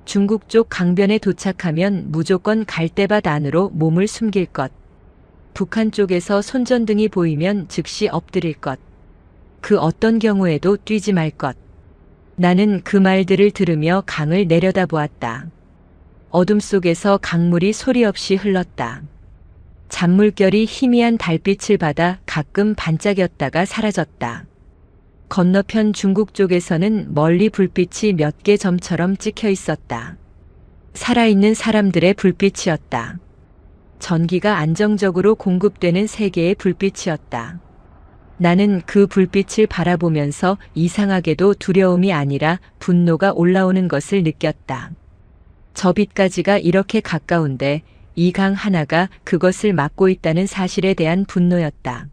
중국 쪽 강변에 도착하면 무조건 갈대밭 안으로 몸을 숨길 것. 북한 쪽에서 손전등이 보이면 즉시 엎드릴 것. 그 어떤 경우에도 뛰지 말 것. 나는 그 말들을 들으며 강을 내려다보았다. 어둠 속에서 강물이 소리 없이 흘렀다. 잔물결이 희미한 달빛을 받아 가끔 반짝였다가 사라졌다. 건너편 중국 쪽에서는 멀리 불빛이 몇 개 점처럼 찍혀 있었다. 살아있는 사람들의 불빛이었다. 전기가 안정적으로 공급되는 세계의 불빛이었다. 나는 그 불빛을 바라보면서 이상하게도 두려움이 아니라 분노가 올라오는 것을 느꼈다. 저 빛까지가 이렇게 가까운데 이 강 하나가 그것을 막고 있다는 사실에 대한 분노였다.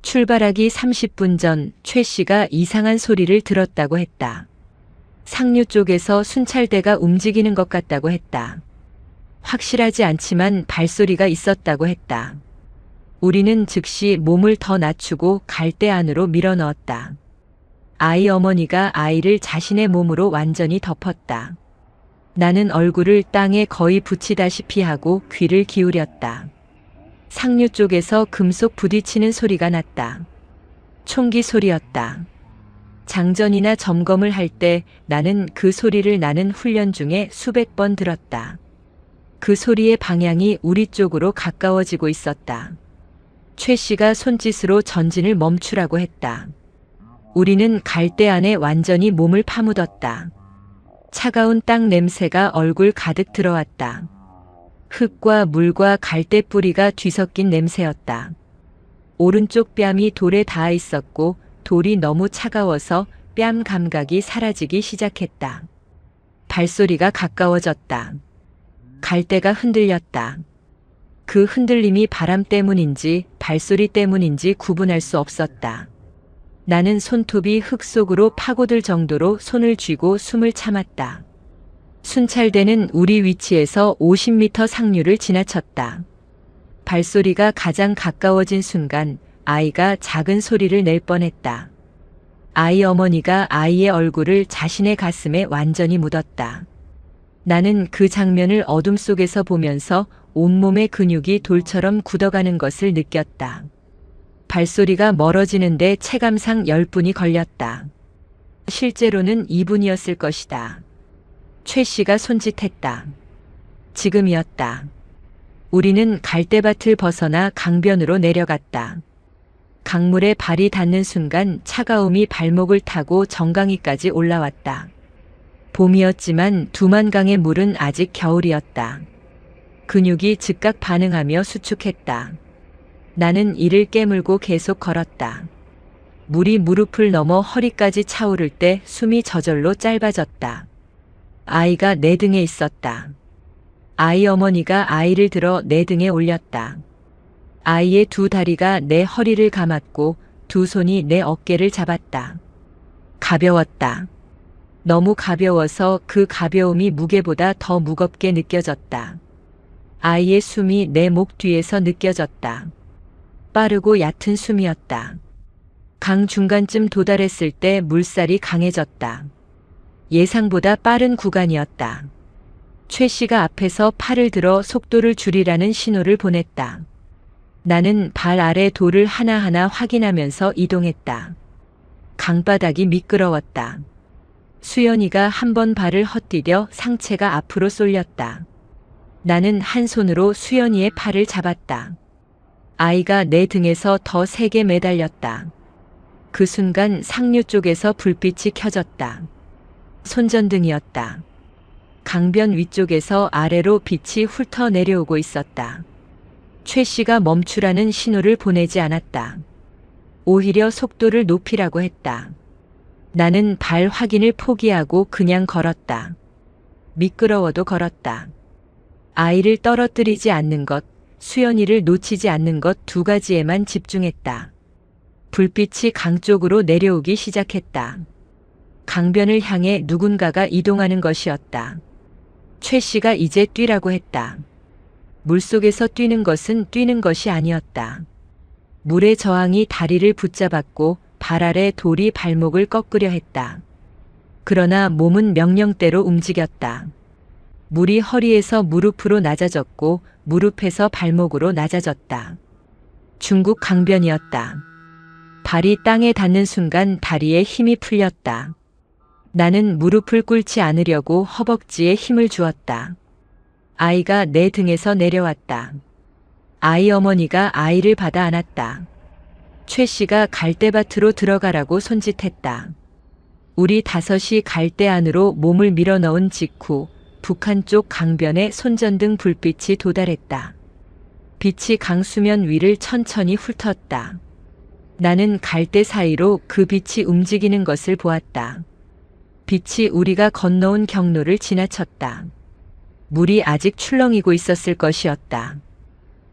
출발하기 30분 전 최 씨가 이상한 소리를 들었다고 했다. 상류 쪽에서 순찰대가 움직이는 것 같다고 했다. 확실하지 않지만 발소리가 있었다고 했다. 우리는 즉시 몸을 더 낮추고 갈대 안으로 밀어넣었다. 아이 어머니가 아이를 자신의 몸으로 완전히 덮었다. 나는 얼굴을 땅에 거의 붙이다시피 하고 귀를 기울였다. 상류 쪽에서 금속 부딪히는 소리가 났다. 총기 소리였다. 장전이나 점검을 할 때 나는 그 소리를 나는 훈련 중에 수백 번 들었다. 그 소리의 방향이 우리 쪽으로 가까워지고 있었다. 최 씨가 손짓으로 전진을 멈추라고 했다. 우리는 갈대 안에 완전히 몸을 파묻었다. 차가운 땅 냄새가 얼굴 가득 들어왔다. 흙과 물과 갈대 뿌리가 뒤섞인 냄새였다. 오른쪽 뺨이 돌에 닿아 있었고 돌이 너무 차가워서 뺨 감각이 사라지기 시작했다. 발소리가 가까워졌다. 갈대가 흔들렸다. 그 흔들림이 바람 때문인지 발소리 때문인지 구분할 수 없었다. 나는 손톱이 흙 속으로 파고들 정도로 손을 쥐고 숨을 참았다. 순찰대는 우리 위치에서 50m 상류를 지나쳤다. 발소리가 가장 가까워진 순간 아이가 작은 소리를 낼 뻔했다. 아이 어머니가 아이의 얼굴을 자신의 가슴에 완전히 묻었다. 나는 그 장면을 어둠 속에서 보면서 온몸의 근육이 돌처럼 굳어가는 것을 느꼈다. 발소리가 멀어지는데 체감상 10분이 걸렸다. 실제로는 2분이었을 것이다. 최 씨가 손짓했다. 지금이었다. 우리는 갈대밭을 벗어나 강변으로 내려갔다. 강물에 발이 닿는 순간 차가움이 발목을 타고 정강이까지 올라왔다. 봄이었지만 두만강의 물은 아직 겨울이었다. 근육이 즉각 반응하며 수축했다. 나는 이를 깨물고 계속 걸었다. 물이 무릎을 넘어 허리까지 차오를 때 숨이 저절로 짧아졌다. 아이가 내 등에 있었다. 아이 어머니가 아이를 들어 내 등에 올렸다. 아이의 두 다리가 내 허리를 감았고 두 손이 내 어깨를 잡았다. 가벼웠다. 너무 가벼워서 그 가벼움이 무게보다 더 무겁게 느껴졌다. 아이의 숨이 내 목 뒤에서 느껴졌다. 빠르고 얕은 숨이었다. 강 중간쯤 도달했을 때 물살이 강해졌다. 예상보다 빠른 구간이었다. 최 씨가 앞에서 팔을 들어 속도를 줄이라는 신호를 보냈다. 나는 발 아래 돌을 하나하나 확인하면서 이동했다. 강바닥이 미끄러웠다. 수연이가 한 번 발을 헛디뎌 상체가 앞으로 쏠렸다. 나는 한 손으로 수연이의 팔을 잡았다. 아이가 내 등에서 더 세게 매달렸다. 그 순간 상류 쪽에서 불빛이 켜졌다. 손전등이었다. 강변 위쪽에서 아래로 빛이 훑어 내려오고 있었다. 최 씨가 멈추라는 신호를 보내지 않았다. 오히려 속도를 높이라고 했다. 나는 발 확인을 포기하고 그냥 걸었다. 미끄러워도 걸었다. 아이를 떨어뜨리지 않는 것, 수연이를 놓치지 않는 것 두 가지에만 집중했다. 불빛이 강 쪽으로 내려오기 시작했다. 강변을 향해 누군가가 이동하는 것이었다. 최 씨가 이제 뛰라고 했다. 물속에서 뛰는 것은 뛰는 것이 아니었다. 물의 저항이 다리를 붙잡았고 발 아래 돌이 발목을 꺾으려 했다. 그러나 몸은 명령대로 움직였다. 물이 허리에서 무릎으로 낮아졌고 무릎에서 발목으로 낮아졌다. 중국 강변이었다. 발이 땅에 닿는 순간 다리에 힘이 풀렸다. 나는 무릎을 꿇지 않으려고 허벅지에 힘을 주었다. 아이가 내 등에서 내려왔다. 아이 어머니가 아이를 받아 안았다. 최 씨가 갈대밭으로 들어가라고 손짓했다. 우리 다섯이 갈대 안으로 몸을 밀어넣은 직후 북한 쪽 강변에 손전등 불빛이 도달했다. 빛이 강수면 위를 천천히 훑었다. 나는 갈대 사이로 그 빛이 움직이는 것을 보았다. 빛이 우리가 건너온 경로를 지나쳤다. 물이 아직 출렁이고 있었을 것이었다.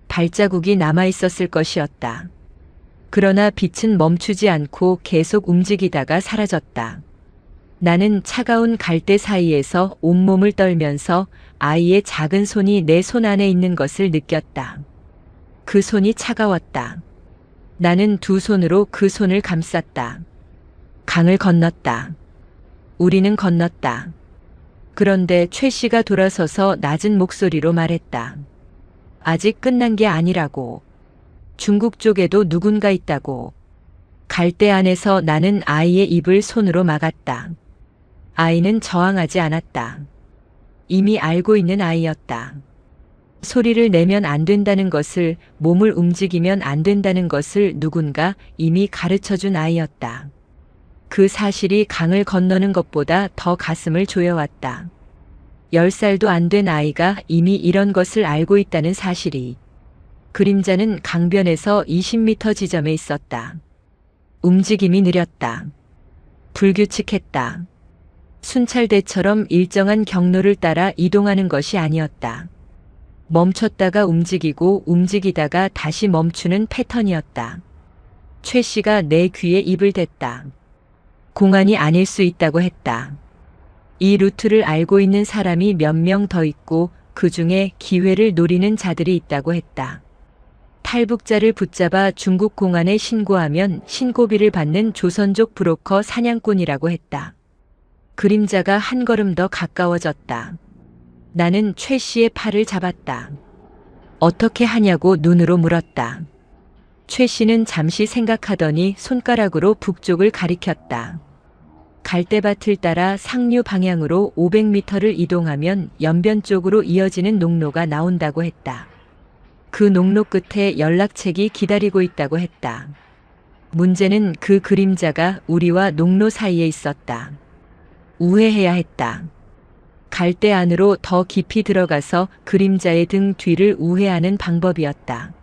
발자국이 남아 있었을 것이었다. 그러나 빛은 멈추지 않고 계속 움직이다가 사라졌다. 나는 차가운 갈대 사이에서 온몸을 떨면서 아이의 작은 손이 내 손 안에 있는 것을 느꼈다. 그 손이 차가웠다. 나는 두 손으로 그 손을 감쌌다. 강을 건넜다. 우리는 건넜다. 그런데 최 씨가 돌아서서 낮은 목소리로 말했다. 아직 끝난 게 아니라고. 중국 쪽에도 누군가 있다고. 갈대 안에서 나는 아이의 입을 손으로 막았다. 아이는 저항하지 않았다. 이미 알고 있는 아이였다. 소리를 내면 안 된다는 것을, 몸을 움직이면 안 된다는 것을 누군가 이미 가르쳐준 아이였다. 그 사실이 강을 건너는 것보다 더 가슴을 조여왔다. 10살도 안 된 아이가 이미 이런 것을 알고 있다는 사실이. 그림자는 강변에서 20m 지점에 있었다. 움직임이 느렸다. 불규칙했다. 순찰대처럼 일정한 경로를 따라 이동하는 것이 아니었다. 멈췄다가 움직이고 움직이다가 다시 멈추는 패턴이었다. 최 씨가 내 귀에 입을 댔다. 공안이 아닐 수 있다고 했다. 이 루트를 알고 있는 사람이 몇 명 더 있고 그 중에 기회를 노리는 자들이 있다고 했다. 탈북자를 붙잡아 중국 공안에 신고하면 신고비를 받는 조선족 브로커 사냥꾼이라고 했다. 그림자가 한 걸음 더 가까워졌다. 나는 최 씨의 팔을 잡았다. 어떻게 하냐고 눈으로 물었다. 최 씨는 잠시 생각하더니 손가락으로 북쪽을 가리켰다. 갈대밭을 따라 상류 방향으로 500m를 이동하면 연변 쪽으로 이어지는 농로가 나온다고 했다. 그 농로 끝에 연락책이 기다리고 있다고 했다. 문제는 그 그림자가 우리와 농로 사이에 있었다. 우회해야 했다. 갈대 안으로 더 깊이 들어가서 그림자의 등 뒤를 우회하는 방법이었다.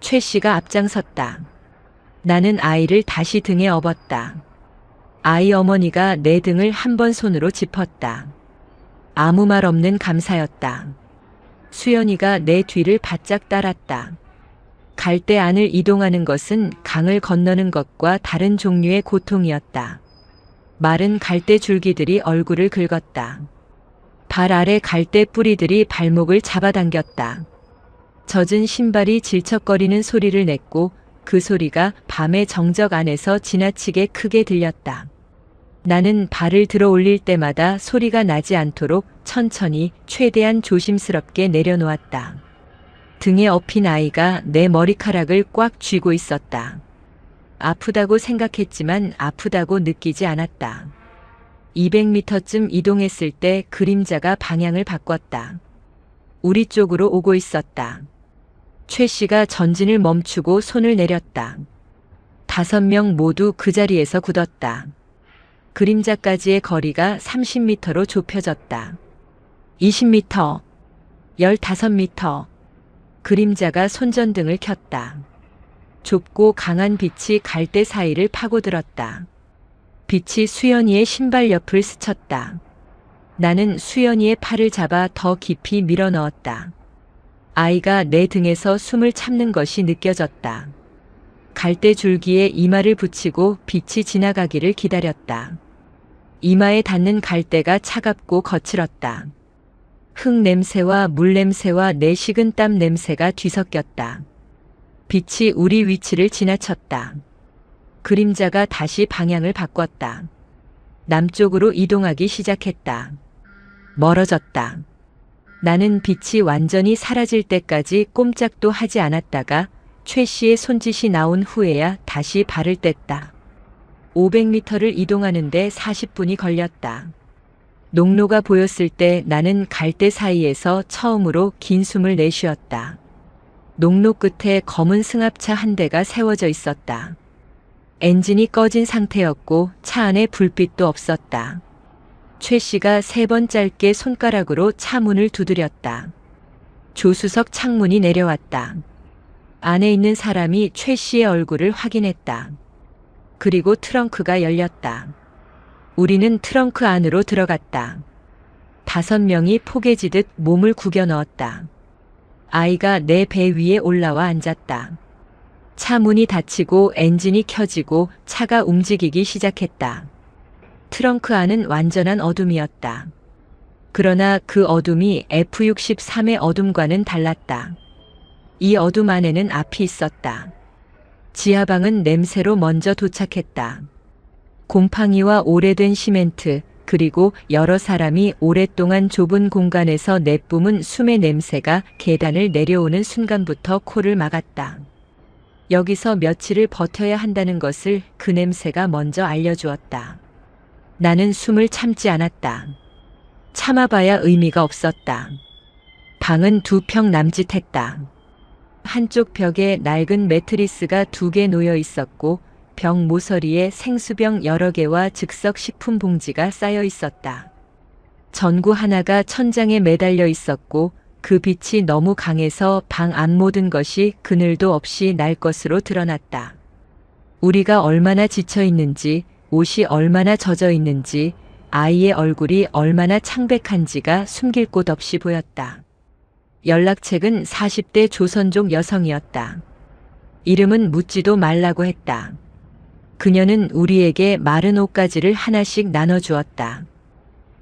최 씨가 앞장섰다. 나는 아이를 다시 등에 업었다. 아이 어머니가 내 등을 한 번 손으로 짚었다. 아무 말 없는 감사였다. 수연이가 내 뒤를 바짝 따랐다. 갈대 안을 이동하는 것은 강을 건너는 것과 다른 종류의 고통이었다. 마른 갈대 줄기들이 얼굴을 긁었다. 발 아래 갈대 뿌리들이 발목을 잡아당겼다. 젖은 신발이 질척거리는 소리를 냈고 그 소리가 밤의 정적 안에서 지나치게 크게 들렸다. 나는 발을 들어 올릴 때마다 소리가 나지 않도록 천천히 최대한 조심스럽게 내려놓았다. 등에 업힌 아이가 내 머리카락을 꽉 쥐고 있었다. 아프다고 생각했지만 아프다고 느끼지 않았다. 200m쯤 이동했을 때 그림자가 방향을 바꿨다. 우리 쪽으로 오고 있었다. 최 씨가 전진을 멈추고 손을 내렸다. 5명 모두 그 자리에서 굳었다. 그림자까지의 거리가 30m로 좁혀졌다. 20m, 15m. 그림자가 손전등을 켰다. 좁고 강한 빛이 갈대 사이를 파고들었다. 빛이 수연이의 신발 옆을 스쳤다. 나는 수연이의 팔을 잡아 더 깊이 밀어 넣었다. 아이가 내 등에서 숨을 참는 것이 느껴졌다. 갈대 줄기에 이마를 붙이고 빛이 지나가기를 기다렸다. 이마에 닿는 갈대가 차갑고 거칠었다. 흙 냄새와 물 냄새와 내 식은 땀 냄새가 뒤섞였다. 빛이 우리 위치를 지나쳤다. 그림자가 다시 방향을 바꿨다. 남쪽으로 이동하기 시작했다. 멀어졌다. 나는 빛이 완전히 사라질 때까지 꼼짝도 하지 않았다가 최 씨의 손짓이 나온 후에야 다시 발을 뗐다. 500m를 이동하는데 40분이 걸렸다. 농로가 보였을 때 나는 갈대 사이에서 처음으로 긴 숨을 내쉬었다. 농로 끝에 검은 승합차 한 대가 세워져 있었다. 엔진이 꺼진 상태였고 차 안에 불빛도 없었다. 최 씨가 3번 짧게 손가락으로 차 문을 두드렸다. 조수석 창문이 내려왔다. 안에 있는 사람이 최 씨의 얼굴을 확인했다. 그리고 트렁크가 열렸다. 우리는 트렁크 안으로 들어갔다. 5명이 포개지듯 몸을 구겨 넣었다. 아이가 내 배 위에 올라와 앉았다. 차 문이 닫히고 엔진이 켜지고 차가 움직이기 시작했다. 트렁크 안은 완전한 어둠이었다. 그러나 그 어둠이 F-63의 어둠과는 달랐다. 이 어둠 안에는 앞이 있었다. 지하방은 냄새로 먼저 도착했다. 곰팡이와 오래된 시멘트, 그리고 여러 사람이 오랫동안 좁은 공간에서 내뿜은 숨의 냄새가 계단을 내려오는 순간부터 코를 막았다. 여기서 며칠을 버텨야 한다는 것을 그 냄새가 먼저 알려주었다. 나는 숨을 참지 않았다. 참아봐야 의미가 없었다. 방은 2평 남짓했다. 한쪽 벽에 낡은 매트리스가 2개 놓여 있었고 벽 모서리에 생수병 여러 개와 즉석 식품 봉지가 쌓여 있었다. 전구 하나가 천장에 매달려 있었고 그 빛이 너무 강해서 방 안 모든 것이 그늘도 없이 날 것으로 드러났다. 우리가 얼마나 지쳐 있는지, 옷이 얼마나 젖어 있는지, 아이의 얼굴이 얼마나 창백한지가 숨길 곳 없이 보였다. 연락책은 40대 조선족 여성이었다. 이름은 묻지도 말라고 했다. 그녀는 우리에게 마른 옷가지를 하나씩 나눠주었다.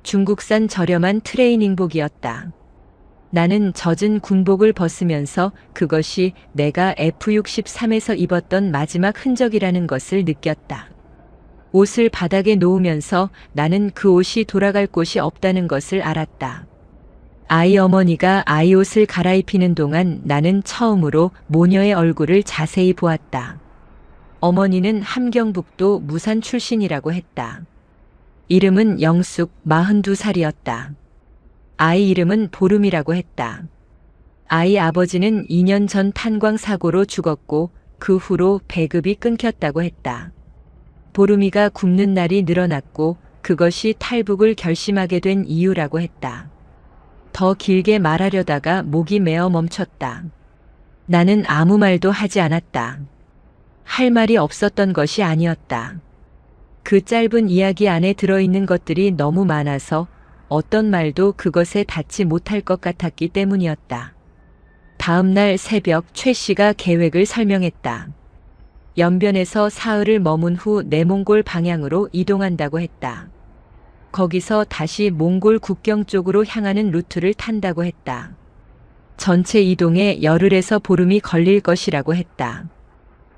중국산 저렴한 트레이닝복이었다. 나는 젖은 군복을 벗으면서 그것이 내가 F-63에서 입었던 마지막 흔적이라는 것을 느꼈다. 옷을 바닥에 놓으면서 나는 그 옷이 돌아갈 곳이 없다는 것을 알았다. 아이 어머니가 아이 옷을 갈아입히는 동안 나는 처음으로 모녀의 얼굴을 자세히 보았다. 어머니는 함경북도 무산 출신이라고 했다. 이름은 영숙, 42살이었다. 아이 이름은 보름이라고 했다. 아이 아버지는 2년 전 탄광 사고로 죽었고 그 후로 배급이 끊겼다고 했다. 보름이가 굶는 날이 늘어났고 그것이 탈북을 결심하게 된 이유라고 했다. 더 길게 말하려다가 목이 메어 멈췄다. 나는 아무 말도 하지 않았다. 할 말이 없었던 것이 아니었다. 그 짧은 이야기 안에 들어있는 것들이 너무 많아서 어떤 말도 그것에 닿지 못할 것 같았기 때문이었다. 다음 날 새벽 최 씨가 계획을 설명했다. 연변에서 사흘을 머문 후 내몽골 방향으로 이동한다고 했다. 거기서 다시 몽골 국경 쪽으로 향하는 루트를 탄다고 했다. 전체 이동에 열흘에서 보름이 걸릴 것이라고 했다.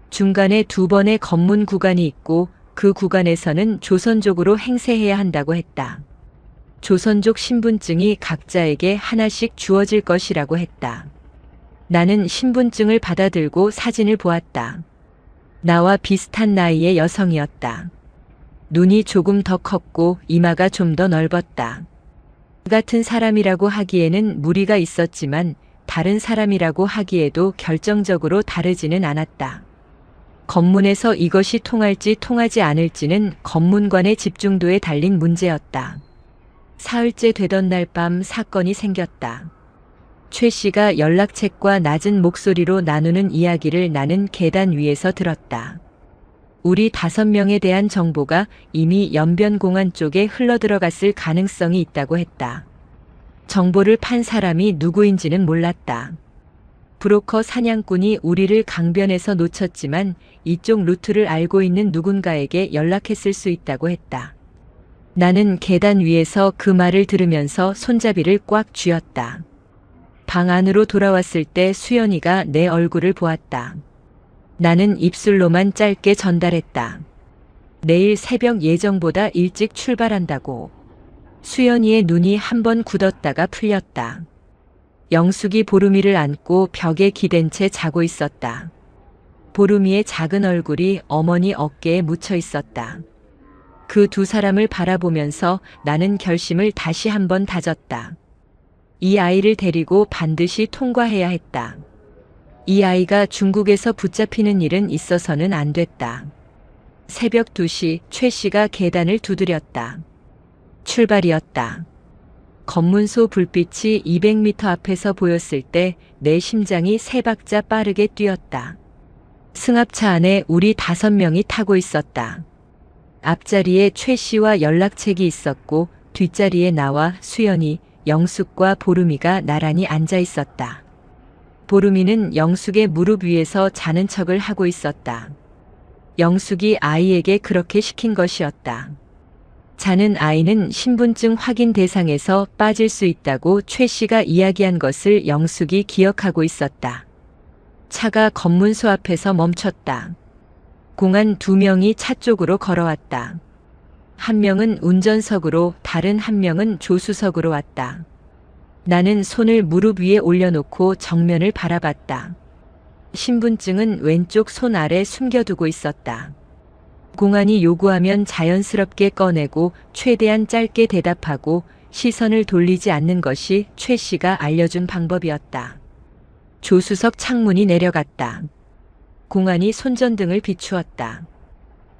중간에 2번의 검문 구간이 있고 그 구간에서는 조선족으로 행세해야 한다고 했다. 조선족 신분증이 각자에게 하나씩 주어질 것이라고 했다. 나는 신분증을 받아들고 사진을 보았다. 나와 비슷한 나이의 여성이었다. 눈이 조금 더 컸고 이마가 좀 더 넓었다. 같은 사람이라고 하기에는 무리가 있었지만 다른 사람이라고 하기에도 결정적으로 다르지는 않았다. 검문에서 이것이 통할지 통하지 않을지는 검문관의 집중도에 달린 문제였다. 사흘째 되던 날 밤 사건이 생겼다. 최 씨가 연락책과 낮은 목소리로 나누는 이야기를 나는 계단 위에서 들었다. 우리 5명에 대한 정보가 이미 연변공안 쪽에 흘러들어갔을 가능성이 있다고 했다. 정보를 판 사람이 누구인지는 몰랐다. 브로커 사냥꾼이 우리를 강변에서 놓쳤지만 이쪽 루트를 알고 있는 누군가에게 연락했을 수 있다고 했다. 나는 계단 위에서 그 말을 들으면서 손잡이를 꽉 쥐었다. 방 안으로 돌아왔을 때 수연이가 내 얼굴을 보았다. 나는 입술로만 짧게 전달했다. 내일 새벽 예정보다 일찍 출발한다고. 수연이의 눈이 한번 굳었다가 풀렸다. 영숙이 보름이를 안고 벽에 기댄 채 자고 있었다. 보름이의 작은 얼굴이 어머니 어깨에 묻혀 있었다. 그 두 사람을 바라보면서 나는 결심을 다시 한번 다졌다. 이 아이를 데리고 반드시 통과해야 했다. 이 아이가 중국에서 붙잡히는 일은 있어서는 안 됐다. 새벽 2시 최 씨가 계단을 두드렸다. 출발이었다. 검문소 불빛이 200m 앞에서 보였을 때 내 심장이 3박자 빠르게 뛰었다. 승합차 안에 우리 5명이 타고 있었다. 앞자리에 최 씨와 연락책이 있었고 뒷자리에 나와 수연이, 영숙과 보름이가 나란히 앉아 있었다. 보름이는 영숙의 무릎 위에서 자는 척을 하고 있었다. 영숙이 아이에게 그렇게 시킨 것이었다. 자는 아이는 신분증 확인 대상에서 빠질 수 있다고 최 씨가 이야기한 것을 영숙이 기억하고 있었다. 차가 검문소 앞에서 멈췄다. 공안 2명이 차 쪽으로 걸어왔다. 한 명은 운전석으로, 다른 한 명은 조수석으로 왔다. 나는 손을 무릎 위에 올려놓고 정면을 바라봤다. 신분증은 왼쪽 손 아래 숨겨두고 있었다. 공안이 요구하면 자연스럽게 꺼내고 최대한 짧게 대답하고 시선을 돌리지 않는 것이 최 씨가 알려준 방법이었다. 조수석 창문이 내려갔다. 공안이 손전등을 비추었다.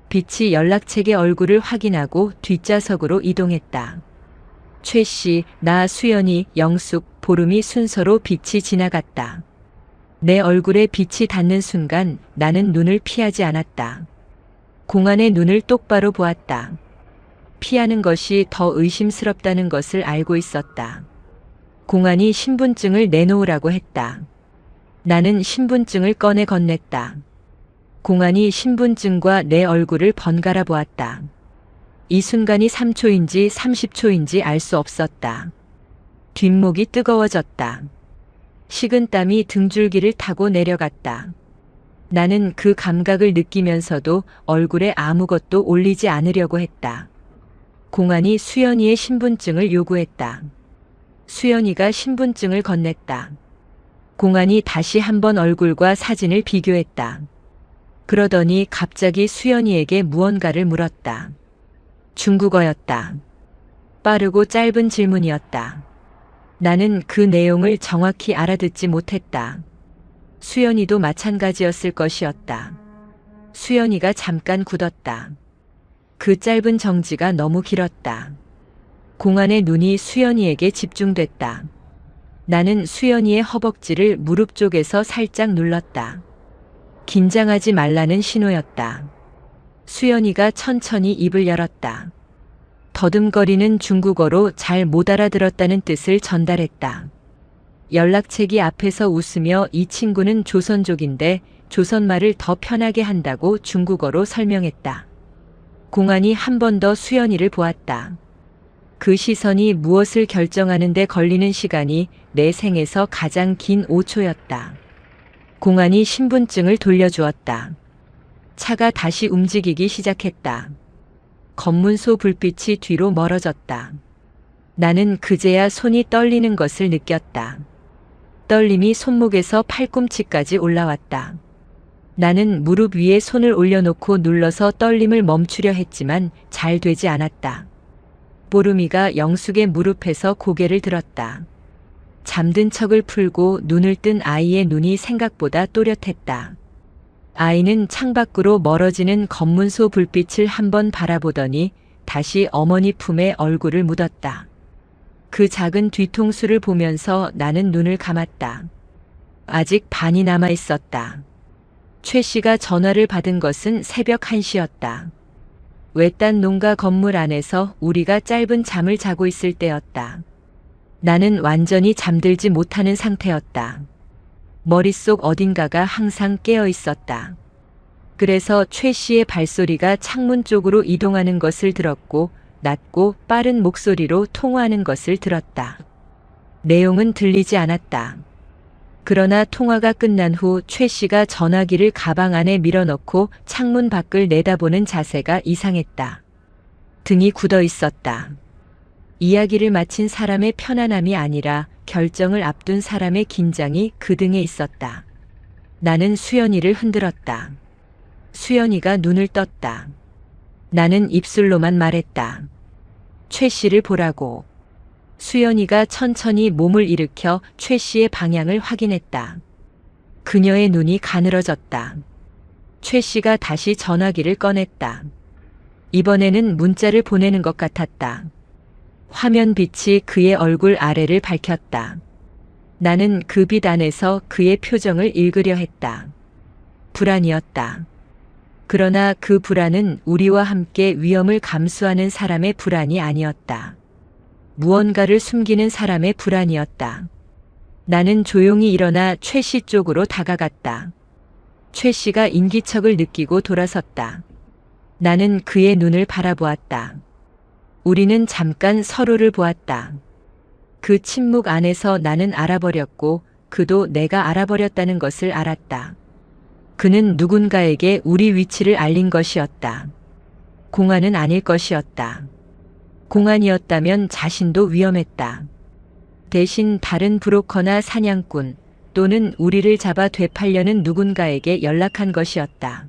빛이 연락책의 얼굴을 확인하고 뒷좌석으로 이동했다. 최 씨, 나 수연이, 영숙, 보름이 순서로 빛이 지나갔다. 내 얼굴에 빛이 닿는 순간 나는 눈을 피하지 않았다. 공안의 눈을 똑바로 보았다. 피하는 것이 더 의심스럽다는 것을 알고 있었다. 공안이 신분증을 내놓으라고 했다. 나는 신분증을 꺼내 건넸다. 공안이 신분증과 내 얼굴을 번갈아 보았다. 이 순간이 3초인지 30초인지 알 수 없었다. 뒷목이 뜨거워졌다. 식은땀이 등줄기를 타고 내려갔다. 나는 그 감각을 느끼면서도 얼굴에 아무것도 올리지 않으려고 했다. 공안이 수연이의 신분증을 요구했다. 수연이가 신분증을 건넸다. 공안이 다시 한번 얼굴과 사진을 비교했다. 그러더니 갑자기 수연이에게 무언가를 물었다. 중국어였다. 빠르고 짧은 질문이었다. 나는 그 내용을 정확히 알아듣지 못했다. 수연이도 마찬가지였을 것이었다. 수연이가 잠깐 굳었다. 그 짧은 정지가 너무 길었다. 공안의 눈이 수연이에게 집중됐다. 나는 수연이의 허벅지를 무릎 쪽에서 살짝 눌렀다. 긴장하지 말라는 신호였다. 수연이가 천천히 입을 열었다. 더듬거리는 중국어로 잘 못 알아들었다는 뜻을 전달했다. 연락책이 앞에서 웃으며 이 친구는 조선족인데 조선말을 더 편하게 한다고 중국어로 설명했다. 공안이 한 번 더 수연이를 보았다. 그 시선이 무엇을 결정하는 데 걸리는 시간이 내 생에서 가장 긴 5초였다. 공안이 신분증을 돌려주었다. 차가 다시 움직이기 시작했다. 검문소 불빛이 뒤로 멀어졌다. 나는 그제야 손이 떨리는 것을 느꼈다. 떨림이 손목에서 팔꿈치까지 올라왔다. 나는 무릎 위에 손을 올려놓고 눌러서 떨림을 멈추려 했지만 잘 되지 않았다. 보름이가 영숙의 무릎에서 고개를 들었다. 잠든 척을 풀고 눈을 뜬 아이의 눈이 생각보다 또렷했다. 아이는 창밖으로 멀어지는 검문소 불빛을 한번 바라보더니 다시 어머니 품에 얼굴을 묻었다. 그 작은 뒤통수를 보면서 나는 눈을 감았다. 아직 반이 남아 있었다. 최 씨가 전화를 받은 것은 새벽 1시였다. 외딴 농가 건물 안에서 우리가 짧은 잠을 자고 있을 때였다. 나는 완전히 잠들지 못하는 상태였다. 머릿속 어딘가가 항상 깨어 있었다. 그래서 최 씨의 발소리가 창문 쪽으로 이동하는 것을 들었고 낮고 빠른 목소리로 통화하는 것을 들었다. 내용은 들리지 않았다. 그러나 통화가 끝난 후 최 씨가 전화기를 가방 안에 밀어넣고 창문 밖을 내다보는 자세가 이상했다. 등이 굳어 있었다. 이야기를 마친 사람의 편안함이 아니라 결정을 앞둔 사람의 긴장이 그 등에 있었다. 나는 수연이를 흔들었다. 수연이가 눈을 떴다. 나는 입술로만 말했다. 최 씨를 보라고. 수연이가 천천히 몸을 일으켜 최 씨의 방향을 확인했다. 그녀의 눈이 가늘어졌다. 최 씨가 다시 전화기를 꺼냈다. 이번에는 문자를 보내는 것 같았다. 화면 빛이 그의 얼굴 아래를 밝혔다. 나는 그 빛 안에서 그의 표정을 읽으려 했다. 불안이었다. 그러나 그 불안은 우리와 함께 위험을 감수하는 사람의 불안이 아니었다. 무언가를 숨기는 사람의 불안이었다. 나는 조용히 일어나 최 씨 쪽으로 다가갔다. 최 씨가 인기척을 느끼고 돌아섰다. 나는 그의 눈을 바라보았다. 우리는 잠깐 서로를 보았다. 그 침묵 안에서 나는 알아버렸고 그도 내가 알아버렸다는 것을 알았다. 그는 누군가에게 우리 위치를 알린 것이었다. 공안은 아닐 것이었다. 공안이었다면 자신도 위험했다. 대신 다른 브로커나 사냥꾼 또는 우리를 잡아 되팔려는 누군가에게 연락한 것이었다.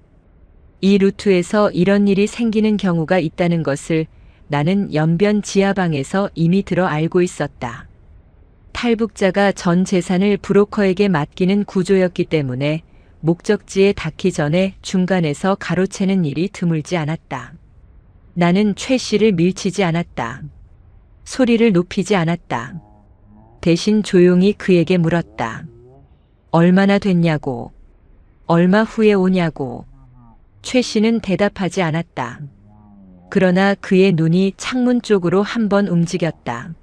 이 루트에서 이런 일이 생기는 경우가 있다는 것을 나는 연변 지하방에서 이미 들어 알고 있었다. 탈북자가 전 재산을 브로커에게 맡기는 구조였기 때문에 목적지에 닿기 전에 중간에서 가로채는 일이 드물지 않았다. 나는 최 씨를 밀치지 않았다. 소리를 높이지 않았다. 대신 조용히 그에게 물었다. 얼마나 됐냐고. 얼마 후에 오냐고. 최 씨는 대답하지 않았다. 그러나 그의 눈이 창문 쪽으로 한번 움직였다.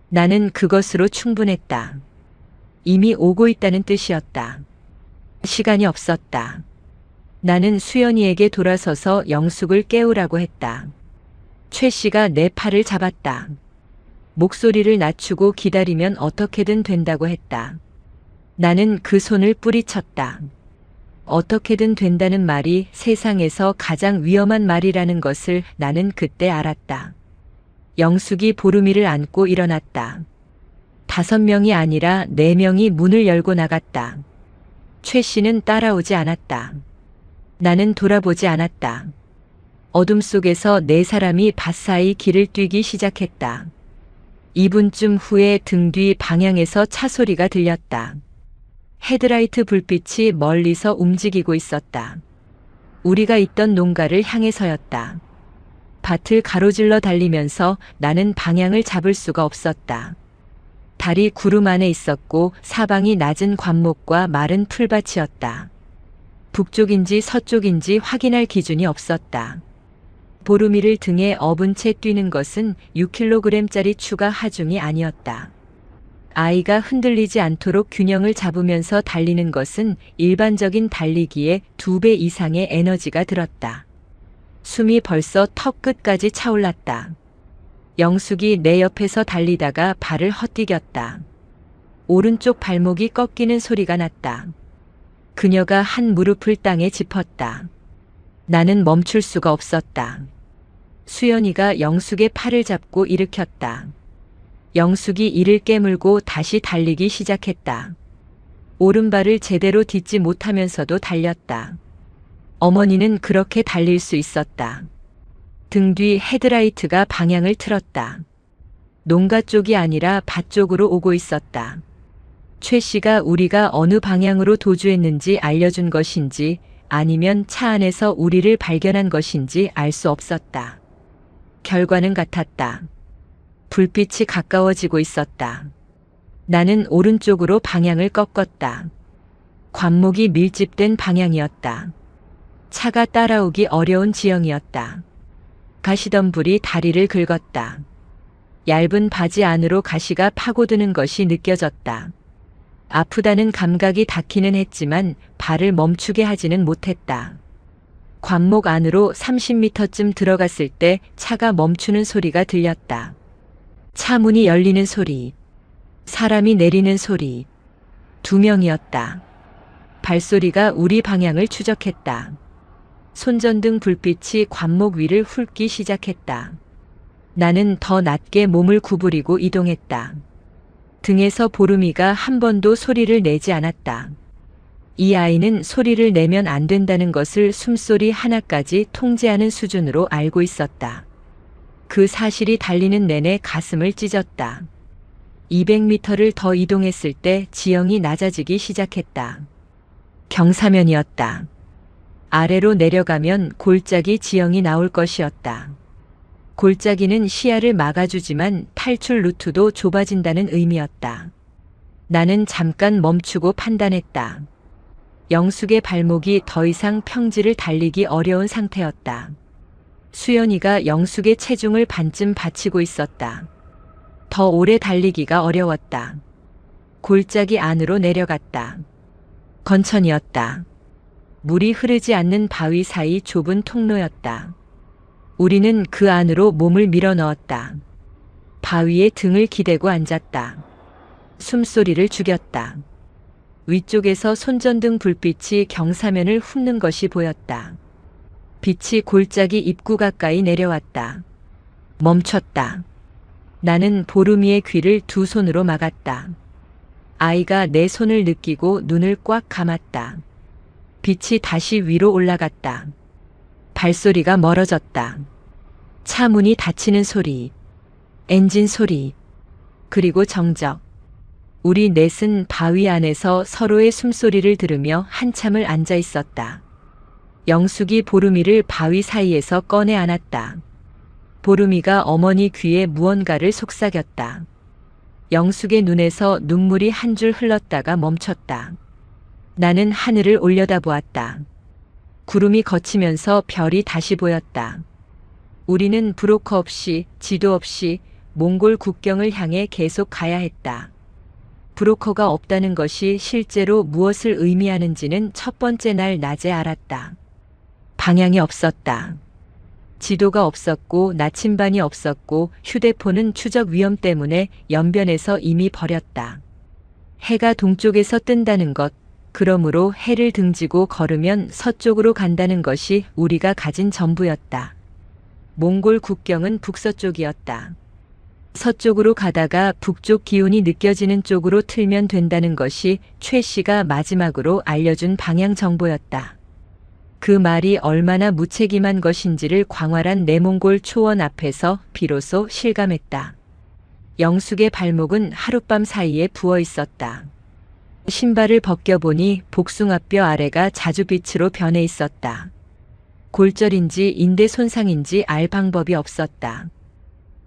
나는 그것으로 충분했다. 이미 오고 있다는 뜻이었다. 시간이 없었다. 나는 수연이에게 돌아서서 영숙을 깨우라고 했다. 최 씨가 내 팔을 잡았다. 목소리를 낮추고 기다리면 어떻게든 된다고 했다. 나는 그 손을 뿌리쳤다. 어떻게든 된다는 말이 세상에서 가장 위험한 말이라는 것을 나는 그때 알았다. 영숙이 보름이를 안고 일어났다. 5명이 아니라 4명이 문을 열고 나갔다. 최 씨는 따라오지 않았다. 나는 돌아보지 않았다. 어둠 속에서 4사람이 바사히 길을 뛰기 시작했다. 2분쯤 후에 등 뒤 방향에서 차 소리가 들렸다. 헤드라이트 불빛이 멀리서 움직이고 있었다. 우리가 있던 농가를 향해서였다. 밭을 가로질러 달리면서 나는 방향을 잡을 수가 없었다. 달이 구름 안에 있었고 사방이 낮은 관목과 마른 풀밭이었다. 북쪽인지 서쪽인지 확인할 기준이 없었다. 보름이를 등에 업은 채 뛰는 것은 6kg짜리 추가 하중이 아니었다. 아이가 흔들리지 않도록 균형을 잡으면서 달리는 것은 일반적인 달리기에 2배 이상의 에너지가 들었다. 숨이 벌써 턱 끝까지 차올랐다. 영숙이 내 옆에서 달리다가 발을 헛디뎠다. 오른쪽 발목이 꺾이는 소리가 났다. 그녀가 한 무릎을 땅에 짚었다. 나는 멈출 수가 없었다. 수연이가 영숙의 팔을 잡고 일으켰다. 영숙이 이를 깨물고 다시 달리기 시작했다. 오른발을 제대로 딛지 못하면서도 달렸다. 어머니는 그렇게 달릴 수 있었다. 등 뒤 헤드라이트가 방향을 틀었다. 농가 쪽이 아니라 밭 쪽으로 오고 있었다. 최 씨가 우리가 어느 방향으로 도주했는지 알려준 것인지 아니면 차 안에서 우리를 발견한 것인지 알 수 없었다. 결과는 같았다. 불빛이 가까워지고 있었다. 나는 오른쪽으로 방향을 꺾었다. 관목이 밀집된 방향이었다. 차가 따라오기 어려운 지형이었다. 가시덤불이 다리를 긁었다. 얇은 바지 안으로 가시가 파고드는 것이 느껴졌다. 아프다는 감각이 닿기는 했지만 발을 멈추게 하지는 못했다. 관목 안으로 30m쯤 들어갔을 때 차가 멈추는 소리가 들렸다. 차 문이 열리는 소리, 사람이 내리는 소리. 2명이었다. 발소리가 우리 방향을 추적했다. 손전등 불빛이 관목 위를 훑기 시작했다. 나는 더 낮게 몸을 구부리고 이동했다. 등에서 보름이가 한 번도 소리를 내지 않았다. 이 아이는 소리를 내면 안 된다는 것을 숨소리 하나까지 통제하는 수준으로 알고 있었다. 그 사실이 달리는 내내 가슴을 찢었다. 200m를 더 이동했을 때 지형이 낮아지기 시작했다. 경사면이었다. 아래로 내려가면 골짜기 지형이 나올 것이었다. 골짜기는 시야를 막아주지만 탈출 루트도 좁아진다는 의미였다. 나는 잠깐 멈추고 판단했다. 영숙의 발목이 더 이상 평지를 달리기 어려운 상태였다. 수연이가 영숙의 체중을 반쯤 받치고 있었다. 더 오래 달리기가 어려웠다. 골짜기 안으로 내려갔다. 건천이었다. 물이 흐르지 않는 바위 사이 좁은 통로였다. 우리는 그 안으로 몸을 밀어 넣었다. 바위에 등을 기대고 앉았다. 숨소리를 죽였다. 위쪽에서 손전등 불빛이 경사면을 훑는 것이 보였다. 빛이 골짜기 입구 가까이 내려왔다. 멈췄다. 나는 보름이의 귀를 2 손으로 막았다. 아이가 내 손을 느끼고 눈을 꽉 감았다. 빛이 다시 위로 올라갔다. 발소리가 멀어졌다. 차 문이 닫히는 소리, 엔진 소리, 그리고 정적. 우리 넷은 바위 안에서 서로의 숨소리를 들으며 한참을 앉아 있었다. 영숙이 보름이를 바위 사이에서 꺼내 안았다. 보름이가 어머니 귀에 무언가를 속삭였다. 영숙의 눈에서 눈물이 한 줄 흘렀다가 멈췄다. 나는 하늘을 올려다보았다. 구름이 걷히면서 별이 다시 보였다. 우리는 브로커 없이, 지도 없이 몽골 국경을 향해 계속 가야 했다. 브로커가 없다는 것이 실제로 무엇을 의미하는지는 첫 번째 날 낮에 알았다. 방향이 없었다. 지도가 없었고 나침반이 없었고 휴대폰은 추적 위험 때문에 연변에서 이미 버렸다. 해가 동쪽에서 뜬다는 것, 그러므로 해를 등지고 걸으면 서쪽으로 간다는 것이 우리가 가진 전부였다. 몽골 국경은 북서쪽이었다. 서쪽으로 가다가 북쪽 기운이 느껴지는 쪽으로 틀면 된다는 것이 최 씨가 마지막으로 알려준 방향 정보였다. 그 말이 얼마나 무책임한 것인지를 광활한 내몽골 초원 앞에서 비로소 실감했다. 영숙의 발목은 하룻밤 사이에 부어 있었다. 신발을 벗겨보니 복숭아뼈 아래가 자주빛으로 변해 있었다. 골절인지 인대 손상인지 알 방법이 없었다.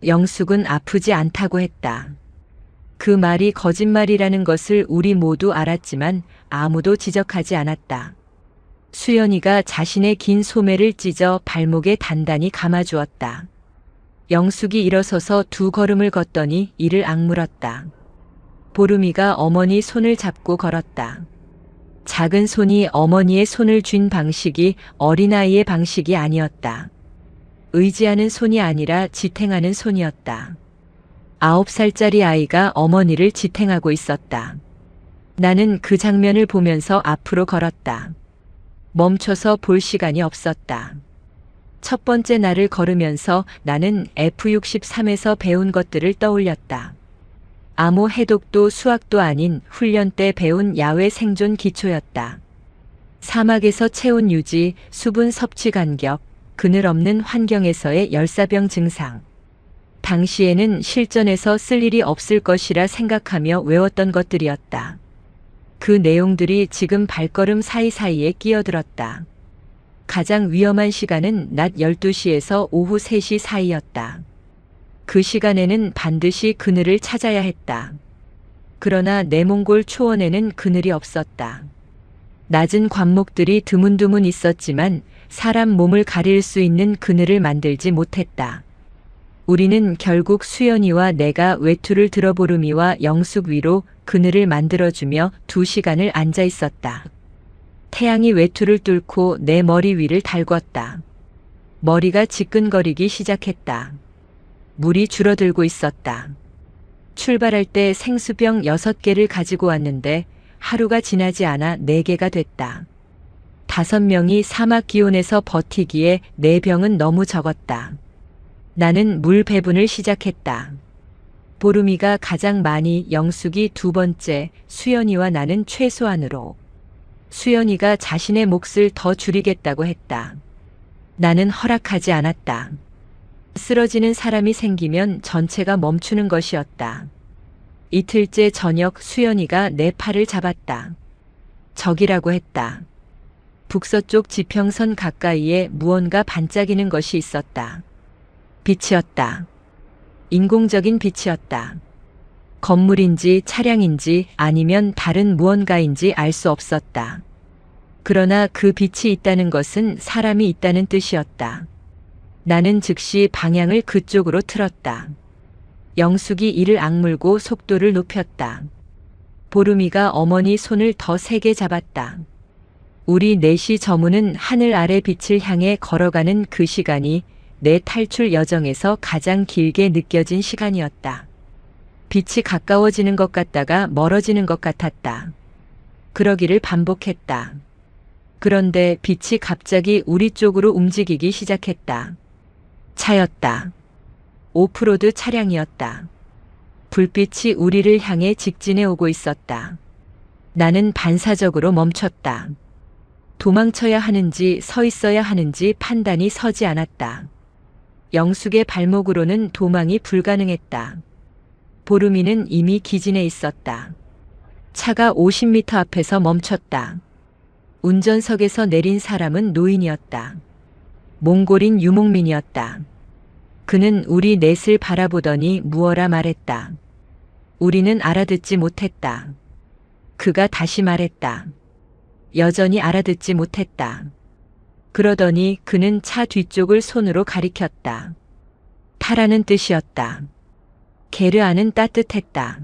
영숙은 아프지 않다고 했다. 그 말이 거짓말이라는 것을 우리 모두 알았지만 아무도 지적하지 않았다. 수연이가 자신의 긴 소매를 찢어 발목에 단단히 감아주었다. 영숙이 일어서서 2 걸음을 걷더니 이를 악물었다. 보름이가 어머니 손을 잡고 걸었다. 작은 손이 어머니의 손을 쥔 방식이 어린아이의 방식이 아니었다. 의지하는 손이 아니라 지탱하는 손이었다. 9살짜리 아이가 어머니를 지탱하고 있었다. 나는 그 장면을 보면서 앞으로 걸었다. 멈춰서 볼 시간이 없었다. 첫 번째 날을 걸으면서 나는 F-63에서 배운 것들을 떠올렸다. 암호 해독도 수학도 아닌 훈련 때 배운 야외 생존 기초였다. 사막에서 체온 유지, 수분 섭취 간격, 그늘 없는 환경에서의 열사병 증상. 당시에는 실전에서 쓸 일이 없을 것이라 생각하며 외웠던 것들이었다. 그 내용들이 지금 발걸음 사이사이에 끼어들었다. 가장 위험한 시간은 낮 12시에서 오후 3시 사이였다. 그 시간에는 반드시 그늘을 찾아야 했다. 그러나 내몽골 초원에는 그늘이 없었다. 낮은 관목들이 드문드문 있었지만 사람 몸을 가릴 수 있는 그늘을 만들지 못했다. 우리는 결국 수연이와 내가 외투를 들어 보름이와 영숙 위로 그늘을 만들어주며 2시간을 앉아 있었다. 태양이 외투를 뚫고 내 머리 위를 달궜다. 머리가 지끈거리기 시작했다. 물이 줄어들고 있었다. 출발할 때 생수병 6개를 가지고 왔는데 하루가 지나지 않아 4개가 됐다. 5명이 사막 기온에서 버티기에 4병은 너무 적었다. 나는 물 배분을 시작했다. 보름이가 가장 많이, 영숙이 2번째, 수연이와 나는 최소한으로. 수연이가 자신의 몫을 더 줄이겠다고 했다. 나는 허락하지 않았다. 쓰러지는 사람이 생기면 전체가 멈추는 것이었다. 이틀째 저녁 수연이가 내 팔을 잡았다. 적이라고 했다. 북서쪽 지평선 가까이에 무언가 반짝이는 것이 있었다. 빛이었다. 인공적인 빛이었다. 건물인지 차량인지 아니면 다른 무언가인지 알 수 없었다. 그러나 그 빛이 있다는 것은 사람이 있다는 뜻이었다. 나는 즉시 방향을 그쪽으로 틀었다. 영숙이 이를 악물고 속도를 높였다. 보름이가 어머니 손을 더 세게 잡았다. 우리 넷이 저무는 하늘 아래 빛을 향해 걸어가는 그 시간이 내 탈출 여정에서 가장 길게 느껴진 시간이었다. 빛이 가까워지는 것 같다가 멀어지는 것 같았다. 그러기를 반복했다. 그런데 빛이 갑자기 우리 쪽으로 움직이기 시작했다. 차였다. 오프로드 차량이었다. 불빛이 우리를 향해 직진해 오고 있었다. 나는 반사적으로 멈췄다. 도망쳐야 하는지 서 있어야 하는지 판단이 서지 않았다. 영숙의 발목으로는 도망이 불가능했다. 보름이는 이미 기진해 있었다. 차가 50m 앞에서 멈췄다. 운전석에서 내린 사람은 노인이었다. 몽골인 유목민이었다. 그는 우리 넷을 바라보더니 무어라 말했다. 우리는 알아듣지 못했다. 그가 다시 말했다. 여전히 알아듣지 못했다. 그러더니 그는 차 뒤쪽을 손으로 가리켰다. 타라는 뜻이었다. 게르아는 따뜻했다.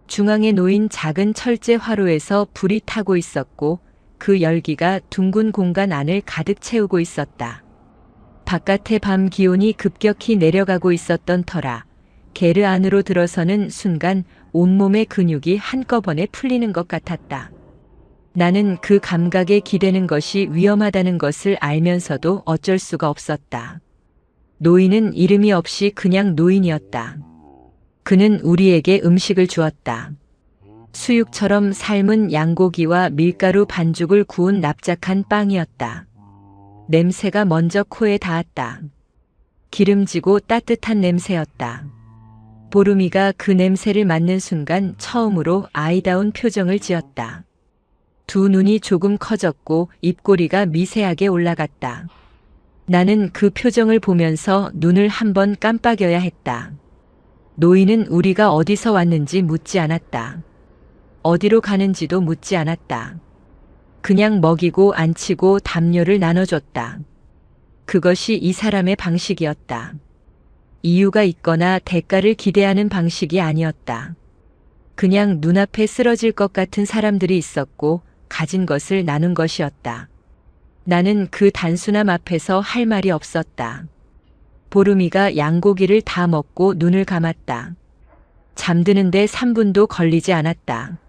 중앙에 놓인 작은 철제 화로에서 불이 타고 있었고 그 열기가 둥근 공간 안을 가득 채우고 있었다. 바깥의 밤 기온이 급격히 내려가고 있었던 터라 게르 안으로 들어서는 순간 온몸의 근육이 한꺼번에 풀리는 것 같았다. 나는 그 감각에 기대는 것이 위험하다는 것을 알면서도 어쩔 수가 없었다. 노인은 이름이 없이 그냥 노인이었다. 그는 우리에게 음식을 주었다. 수육처럼 삶은 양고기와 밀가루 반죽을 구운 납작한 빵이었다. 냄새가 먼저 코에 닿았다. 기름지고 따뜻한 냄새였다. 보름이가 그 냄새를 맡는 순간 처음으로 아이다운 표정을 지었다. 두 눈이 조금 커졌고 입꼬리가 미세하게 올라갔다. 나는 그 표정을 보면서 눈을 한번 깜빡여야 했다. 노인은 우리가 어디서 왔는지 묻지 않았다. 어디로 가는지도 묻지 않았다. 그냥 먹이고 안치고 담요를 나눠줬다. 그것이 이 사람의 방식이었다. 이유가 있거나 대가를 기대하는 방식이 아니었다. 그냥 눈앞에 쓰러질 것 같은 사람들이 있었고 가진 것을 나눈 것이었다. 나는 그 단순함 앞에서 할 말이 없었다. 보름이가 양고기를 다 먹고 눈을 감았다. 잠드는데 3분도 걸리지 않았다.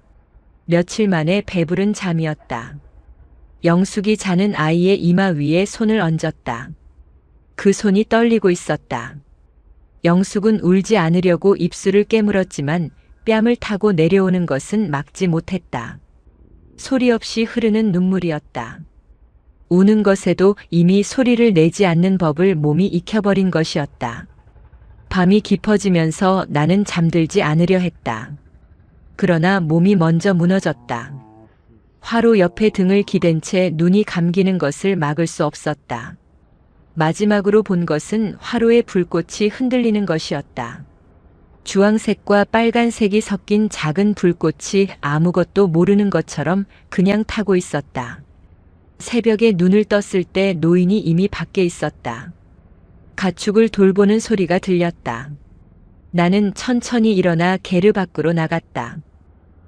며칠 만에 배부른 잠이었다. 영숙이 자는 아이의 이마 위에 손을 얹었다. 그 손이 떨리고 있었다. 영숙은 울지 않으려고 입술을 깨물었지만 뺨을 타고 내려오는 것은 막지 못했다. 소리 없이 흐르는 눈물이었다. 우는 것에도 이미 소리를 내지 않는 법을 몸이 익혀버린 것이었다. 밤이 깊어지면서 나는 잠들지 않으려 했다. 그러나 몸이 먼저 무너졌다. 화로 옆에 등을 기댄 채 눈이 감기는 것을 막을 수 없었다. 마지막으로 본 것은 화로의 불꽃이 흔들리는 것이었다. 주황색과 빨간색이 섞인 작은 불꽃이 아무것도 모르는 것처럼 그냥 타고 있었다. 새벽에 눈을 떴을 때 노인이 이미 밖에 있었다. 가축을 돌보는 소리가 들렸다. 나는 천천히 일어나 게르 밖으로 나갔다.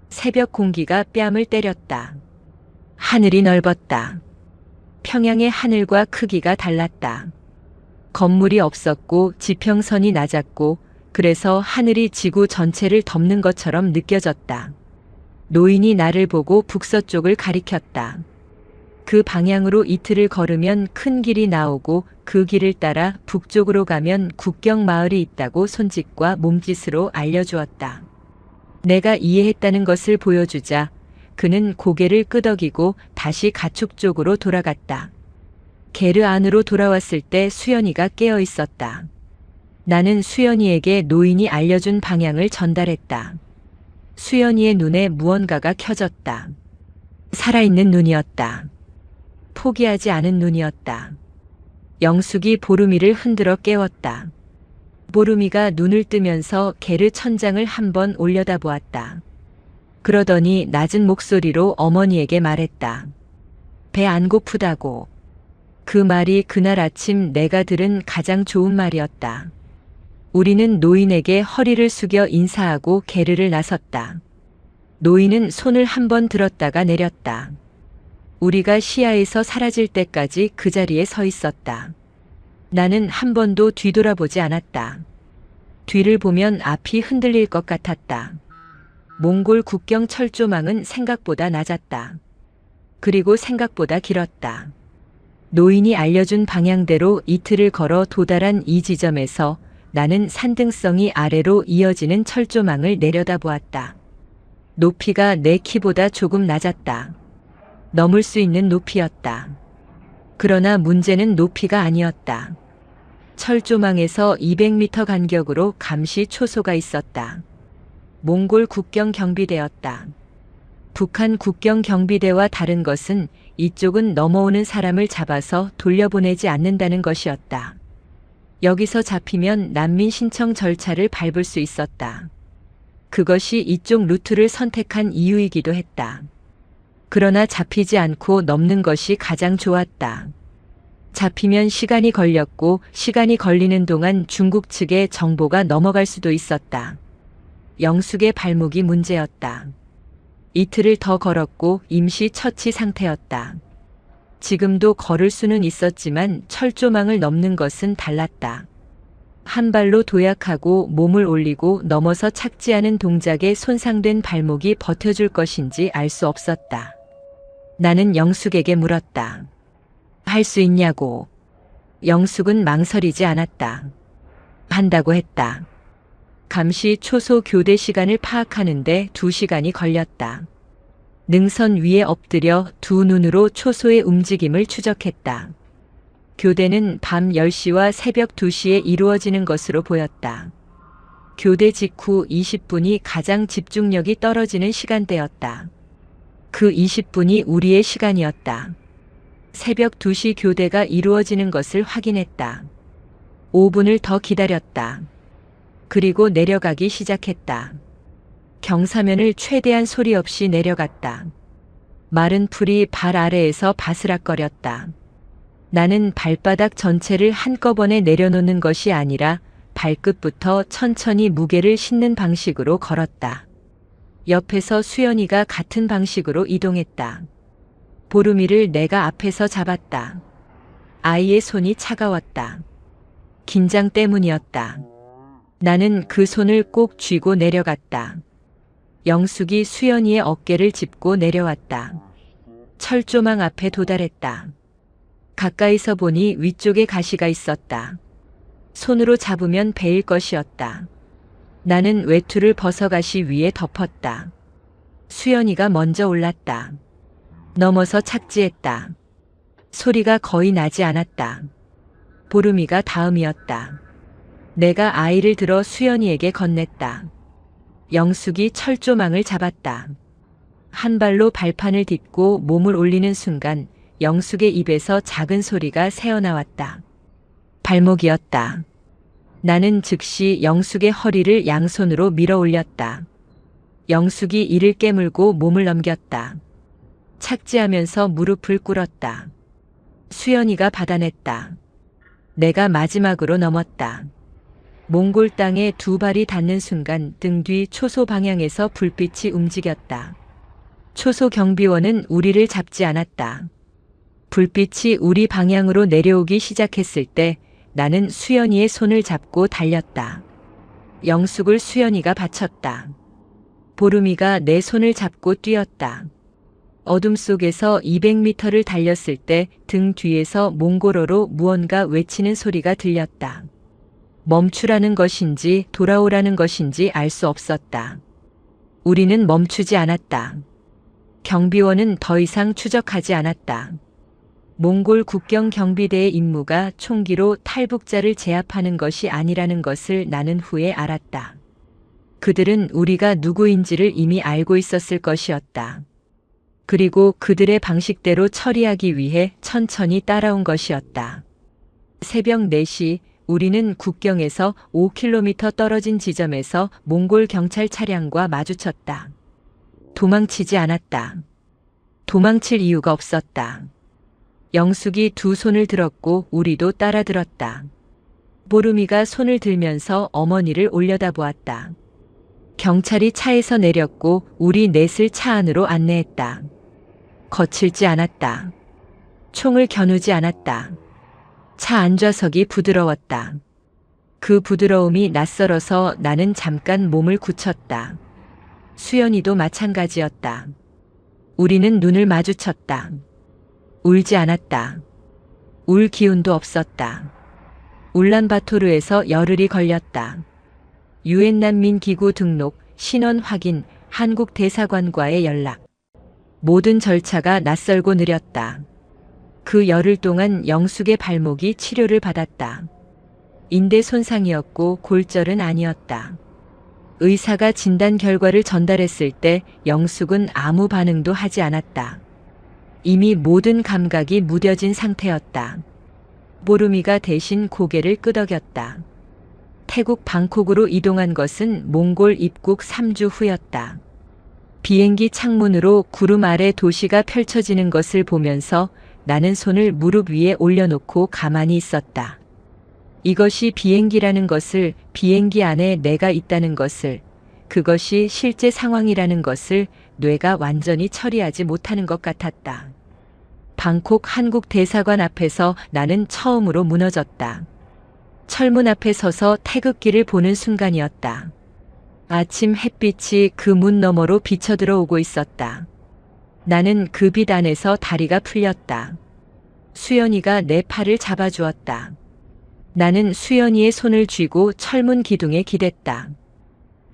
새벽 공기가 뺨을 때렸다. 하늘이 넓었다. 평양의 하늘과 크기가 달랐다. 건물이 없었고 지평선이 낮았고 그래서 하늘이 지구 전체를 덮는 것처럼 느껴졌다. 노인이 나를 보고 북서쪽을 가리켰다. 그 방향으로 이틀을 걸으면 큰 길이 나오고 그 길을 따라 북쪽으로 가면 국경 마을이 있다고 손짓과 몸짓으로 알려주었다. 내가 이해했다는 것을 보여주자 그는 고개를 끄덕이고 다시 가축 쪽으로 돌아갔다. 게르 안으로 돌아왔을 때 수연이가 깨어 있었다. 나는 수연이에게 노인이 알려준 방향을 전달했다. 수연이의 눈에 무언가가 켜졌다. 살아있는 눈이었다. 포기하지 않은 눈이었다. 영숙이 보름이를 흔들어 깨웠다. 보름이가 눈을 뜨면서 게르 천장을 한번 올려다보았다. 그러더니 낮은 목소리로 어머니에게 말했다. 배 안 고프다고. 그 말이 그날 아침 내가 들은 가장 좋은 말이었다. 우리는 노인에게 허리를 숙여 인사하고 게르를 나섰다. 노인은 손을 한번 들었다가 내렸다. 우리가 시야에서 사라질 때까지 그 자리에 서 있었다. 나는 한 번도 뒤돌아보지 않았다. 뒤를 보면 앞이 흔들릴 것 같았다. 몽골 국경 철조망은 생각보다 낮았다. 그리고 생각보다 길었다. 노인이 알려준 방향대로 이틀을 걸어 도달한 이 지점에서 나는 산등성이 아래로 이어지는 철조망을 내려다보았다. 높이가 내 키보다 조금 낮았다. 넘을 수 있는 높이였다. 그러나 문제는 높이가 아니었다. 철조망에서 200m 간격으로 감시 초소가 있었다. 몽골 국경 경비대였다. 북한 국경 경비대와 다른 것은 이쪽은 넘어오는 사람을 잡아서 돌려보내지 않는다는 것이었다. 여기서 잡히면 난민 신청 절차를 밟을 수 있었다. 그것이 이쪽 루트를 선택한 이유이기도 했다. 그러나 잡히지 않고 넘는 것이 가장 좋았다. 잡히면 시간이 걸렸고 시간이 걸리는 동안 중국 측의 정보가 넘어갈 수도 있었다. 영숙의 발목이 문제였다. 이틀을 더 걸었고 임시 처치 상태였다. 지금도 걸을 수는 있었지만 철조망을 넘는 것은 달랐다. 한 발로 도약하고 몸을 올리고 넘어서 착지하는 동작에 손상된 발목이 버텨줄 것인지 알 수 없었다. 나는 영숙에게 물었다. 할 수 있냐고. 영숙은 망설이지 않았다. 한다고 했다. 감시 초소 교대 시간을 파악하는데 2시간이 걸렸다. 능선 위에 엎드려 두 눈으로 초소의 움직임을 추적했다. 교대는 밤 10시와 새벽 2시에 이루어지는 것으로 보였다. 교대 직후 20분이 가장 집중력이 떨어지는 시간대였다. 그 20분이 우리의 시간이었다. 새벽 2시 교대가 이루어지는 것을 확인했다. 5분을 더 기다렸다. 그리고 내려가기 시작했다. 경사면을 최대한 소리 없이 내려갔다. 마른 풀이 발 아래에서 바스락거렸다. 나는 발바닥 전체를 한꺼번에 내려놓는 것이 아니라 발끝부터 천천히 무게를 싣는 방식으로 걸었다. 옆에서 수연이가 같은 방식으로 이동했다. 보름이를 내가 앞에서 잡았다. 아이의 손이 차가웠다. 긴장 때문이었다. 나는 그 손을 꼭 쥐고 내려갔다. 영숙이 수연이의 어깨를 짚고 내려왔다. 철조망 앞에 도달했다. 가까이서 보니 위쪽에 가시가 있었다. 손으로 잡으면 베일 것이었다. 나는 외투를 벗어 가시 위에 덮었다. 수연이가 먼저 올랐다. 넘어서 착지했다. 소리가 거의 나지 않았다. 보름이가 다음이었다. 내가 아이를 들어 수연이에게 건넸다. 영숙이 철조망을 잡았다. 한 발로 발판을 딛고 몸을 올리는 순간 영숙의 입에서 작은 소리가 새어나왔다. 발목이었다. 나는 즉시 영숙의 허리를 양손으로 밀어 올렸다. 영숙이 이를 깨물고 몸을 넘겼다. 착지하면서 무릎을 꿇었다. 수연이가 받아냈다. 내가 마지막으로 넘었다. 몽골 땅에 두 발이 닿는 순간 등 뒤 초소 방향에서 불빛이 움직였다. 초소 경비원은 우리를 잡지 않았다. 불빛이 우리 방향으로 내려오기 시작했을 때 나는 수연이의 손을 잡고 달렸다. 영숙을 수연이가 받쳤다. 보름이가 내 손을 잡고 뛰었다. 어둠 속에서 200m를 달렸을 때 등 뒤에서 몽골어로 무언가 외치는 소리가 들렸다. 멈추라는 것인지 돌아오라는 것인지 알 수 없었다. 우리는 멈추지 않았다. 경비원은 더 이상 추적하지 않았다. 몽골 국경 경비대의 임무가 총기로 탈북자를 제압하는 것이 아니라는 것을 나는 후에 알았다. 그들은 우리가 누구인지를 이미 알고 있었을 것이었다. 그리고 그들의 방식대로 처리하기 위해 천천히 따라온 것이었다. 새벽 4시 우리는 국경에서 5km 떨어진 지점에서 몽골 경찰 차량과 마주쳤다. 도망치지 않았다. 도망칠 이유가 없었다. 영숙이 두 손을 들었고 우리도 따라 들었다. 보름이가 손을 들면서 어머니를 올려다보았다. 경찰이 차에서 내렸고 우리 넷을 차 안으로 안내했다. 거칠지 않았다. 총을 겨누지 않았다. 차 안좌석이 부드러웠다. 그 부드러움이 낯설어서 나는 잠깐 몸을 굳혔다. 수연이도 마찬가지였다. 우리는 눈을 마주쳤다. 울지 않았다. 울 기운도 없었다. 울란바토르에서 열흘이 걸렸다. 유엔 난민기구 등록, 신원 확인, 한국 대사관과의 연락. 모든 절차가 낯설고 느렸다. 그 열흘 동안 영숙의 발목이 치료를 받았다. 인대 손상이었고 골절은 아니었다. 의사가 진단 결과를 전달했을 때 영숙은 아무 반응도 하지 않았다. 이미 모든 감각이 무뎌진 상태였다. 보름이가 대신 고개를 끄덕였다. 태국 방콕으로 이동한 것은 몽골 입국 3주 후였다. 비행기 창문으로 구름 아래 도시가 펼쳐지는 것을 보면서 나는 손을 무릎 위에 올려놓고 가만히 있었다. 이것이 비행기라는 것을, 비행기 안에 내가 있다는 것을, 그것이 실제 상황이라는 것을 뇌가 완전히 처리하지 못하는 것 같았다. 방콕 한국 대사관 앞에서 나는 처음으로 무너졌다. 철문 앞에 서서 태극기를 보는 순간이었다. 아침 햇빛이 그 문 너머로 비쳐들어오고 있었다. 나는 그 빛 안에서 다리가 풀렸다. 수연이가 내 팔을 잡아주었다. 나는 수연이의 손을 쥐고 철문 기둥에 기댔다.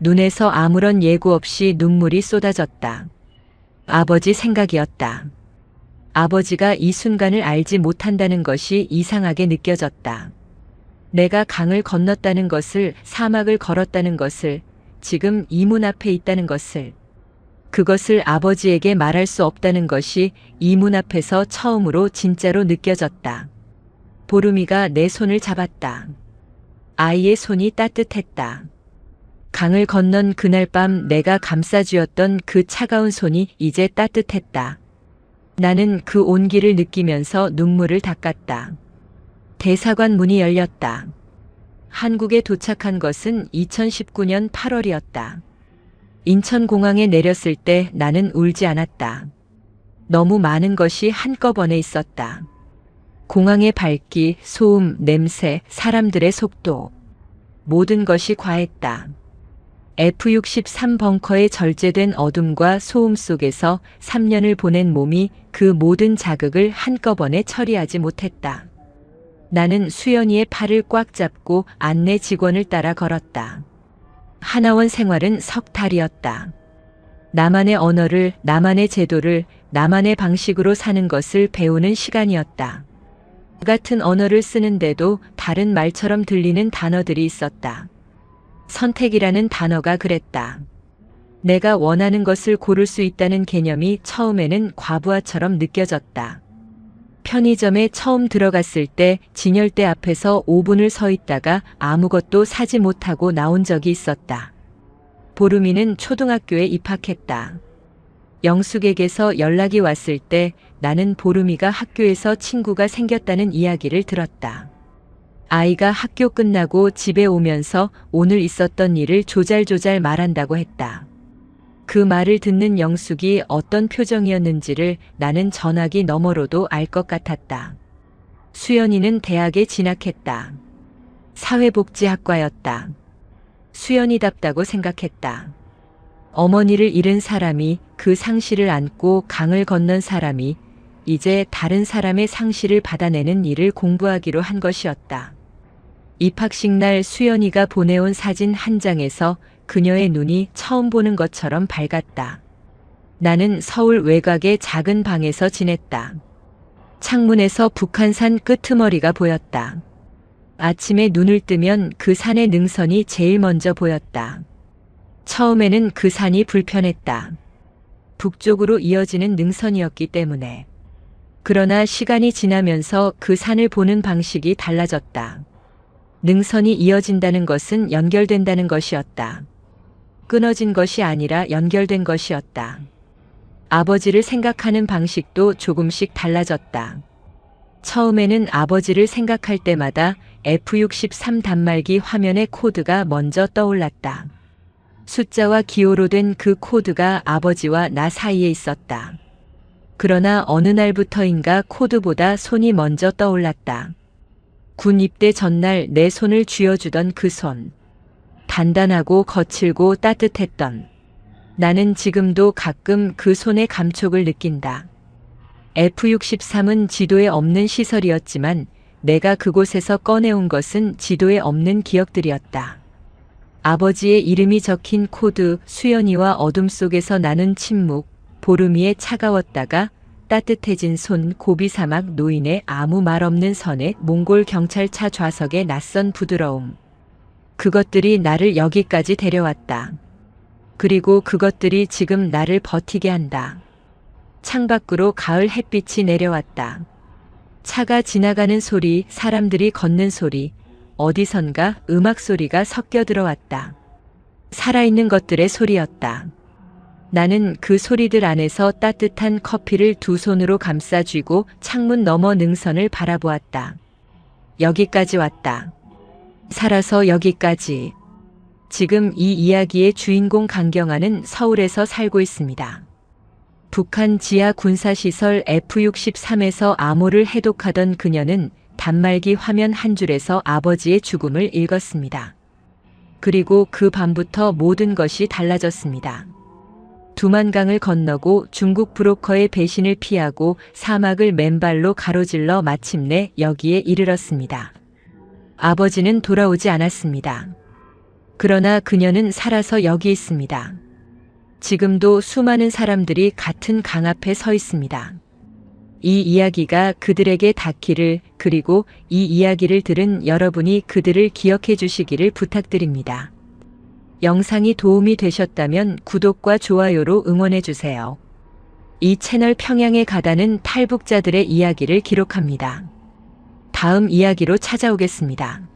눈에서 아무런 예고 없이 눈물이 쏟아졌다. 아버지 생각이었다. 아버지가 이 순간을 알지 못한다는 것이 이상하게 느껴졌다. 내가 강을 건넜다는 것을, 사막을 걸었다는 것을, 지금 이 문 앞에 있다는 것을, 그것을 아버지에게 말할 수 없다는 것이 이 문 앞에서 처음으로 진짜로 느껴졌다. 보름이가 내 손을 잡았다. 아이의 손이 따뜻했다. 강을 건넌 그날 밤 내가 감싸쥐었던 그 차가운 손이 이제 따뜻했다. 나는 그 온기를 느끼면서 눈물을 닦았다. 대사관 문이 열렸다. 한국에 도착한 것은 2019년 8월이었다. 인천공항에 내렸을 때 나는 울지 않았다. 너무 많은 것이 한꺼번에 있었다. 공항의 밝기, 소음, 냄새, 사람들의 속도. 모든 것이 과했다. F-63 벙커의 절제된 어둠과 소음 속에서 3년을 보낸 몸이 그 모든 자극을 한꺼번에 처리하지 못했다. 나는 수연이의 팔을 꽉 잡고 안내 직원을 따라 걸었다. 하나원 생활은 석 달이었다. 나만의 언어를, 나만의 제도를, 나만의 방식으로 사는 것을 배우는 시간이었다. 같은 언어를 쓰는데도 다른 말처럼 들리는 단어들이 있었다. 선택이라는 단어가 그랬다. 내가 원하는 것을 고를 수 있다는 개념이 처음에는 과부하처럼 느껴졌다. 편의점에 처음 들어갔을 때 진열대 앞에서 5분을 서 있다가 아무것도 사지 못하고 나온 적이 있었다. 보름이는 초등학교에 입학했다. 영숙에게서 연락이 왔을 때 나는 보름이가 학교에서 친구가 생겼다는 이야기를 들었다. 아이가 학교 끝나고 집에 오면서 오늘 있었던 일을 조잘조잘 말한다고 했다. 그 말을 듣는 영숙이 어떤 표정이었는지를 나는 전화기 너머로도 알 것 같았다. 수연이는 대학에 진학했다. 사회복지학과였다. 수연이답다고 생각했다. 어머니를 잃은 사람이 그 상실을 안고 강을 건넌 사람이 이제 다른 사람의 상실을 받아내는 일을 공부하기로 한 것이었다. 입학식 날 수연이가 보내온 사진 한 장에서 그녀의 눈이 처음 보는 것처럼 밝았다. 나는 서울 외곽의 작은 방에서 지냈다. 창문에서 북한산 끄트머리가 보였다. 아침에 눈을 뜨면 그 산의 능선이 제일 먼저 보였다. 처음에는 그 산이 불편했다. 북쪽으로 이어지는 능선이었기 때문에. 그러나 시간이 지나면서 그 산을 보는 방식이 달라졌다. 능선이 이어진다는 것은 연결된다는 것이었다. 끊어진 것이 아니라 연결된 것이었다. 아버지를 생각하는 방식도 조금씩 달라졌다. 처음에는 아버지를 생각할 때마다 F63 단말기 화면의 코드가 먼저 떠올랐다. 숫자와 기호로 된 그 코드가 아버지와 나 사이에 있었다. 그러나 어느 날부터인가 코드보다 손이 먼저 떠올랐다. 군 입대 전날 내 손을 쥐어주던 그 손. 단단하고 거칠고 따뜻했던. 나는 지금도 가끔 그 손의 감촉을 느낀다. F63은 지도에 없는 시설이었지만 내가 그곳에서 꺼내온 것은 지도에 없는 기억들이었다. 아버지의 이름이 적힌 코드, 수연이와 어둠 속에서 나눈 침묵, 보름이의 차가웠다가 따뜻해진 손, 고비 사막 노인의 아무 말 없는 선의 몽골 경찰차 좌석의 낯선 부드러움. 그것들이 나를 여기까지 데려왔다. 그리고 그것들이 지금 나를 버티게 한다. 창밖으로 가을 햇빛이 내려왔다. 차가 지나가는 소리, 사람들이 걷는 소리, 어디선가 음악 소리가 섞여 들어왔다. 살아있는 것들의 소리였다. 나는 그 소리들 안에서 따뜻한 커피를 두 손으로 감싸 쥐고 창문 너머 능선을 바라보았다. 여기까지 왔다. 살아서 여기까지. 지금 이 이야기의 주인공 강경아는 서울에서 살고 있습니다. 북한 지하 군사시설 F63에서 암호를 해독하던 그녀는 단말기 화면 한 줄에서 아버지의 죽음을 읽었습니다. 그리고 그 밤부터 모든 것이 달라졌습니다. 두만강을 건너고 중국 브로커의 배신을 피하고 사막을 맨발로 가로질러 마침내 여기에 이르렀습니다. 아버지는 돌아오지 않았습니다. 그러나 그녀는 살아서 여기 있습니다. 지금도 수많은 사람들이 같은 강 앞에 서 있습니다. 이 이야기가 그들에게 닿기를, 그리고 이 이야기를 들은 여러분이 그들을 기억해 주시기를 부탁드립니다. 영상이 도움이 되셨다면 구독과 좋아요로 응원해 주세요. 이 채널 평양에 가다는 탈북자들의 이야기를 기록합니다. 다음 이야기로 찾아오겠습니다.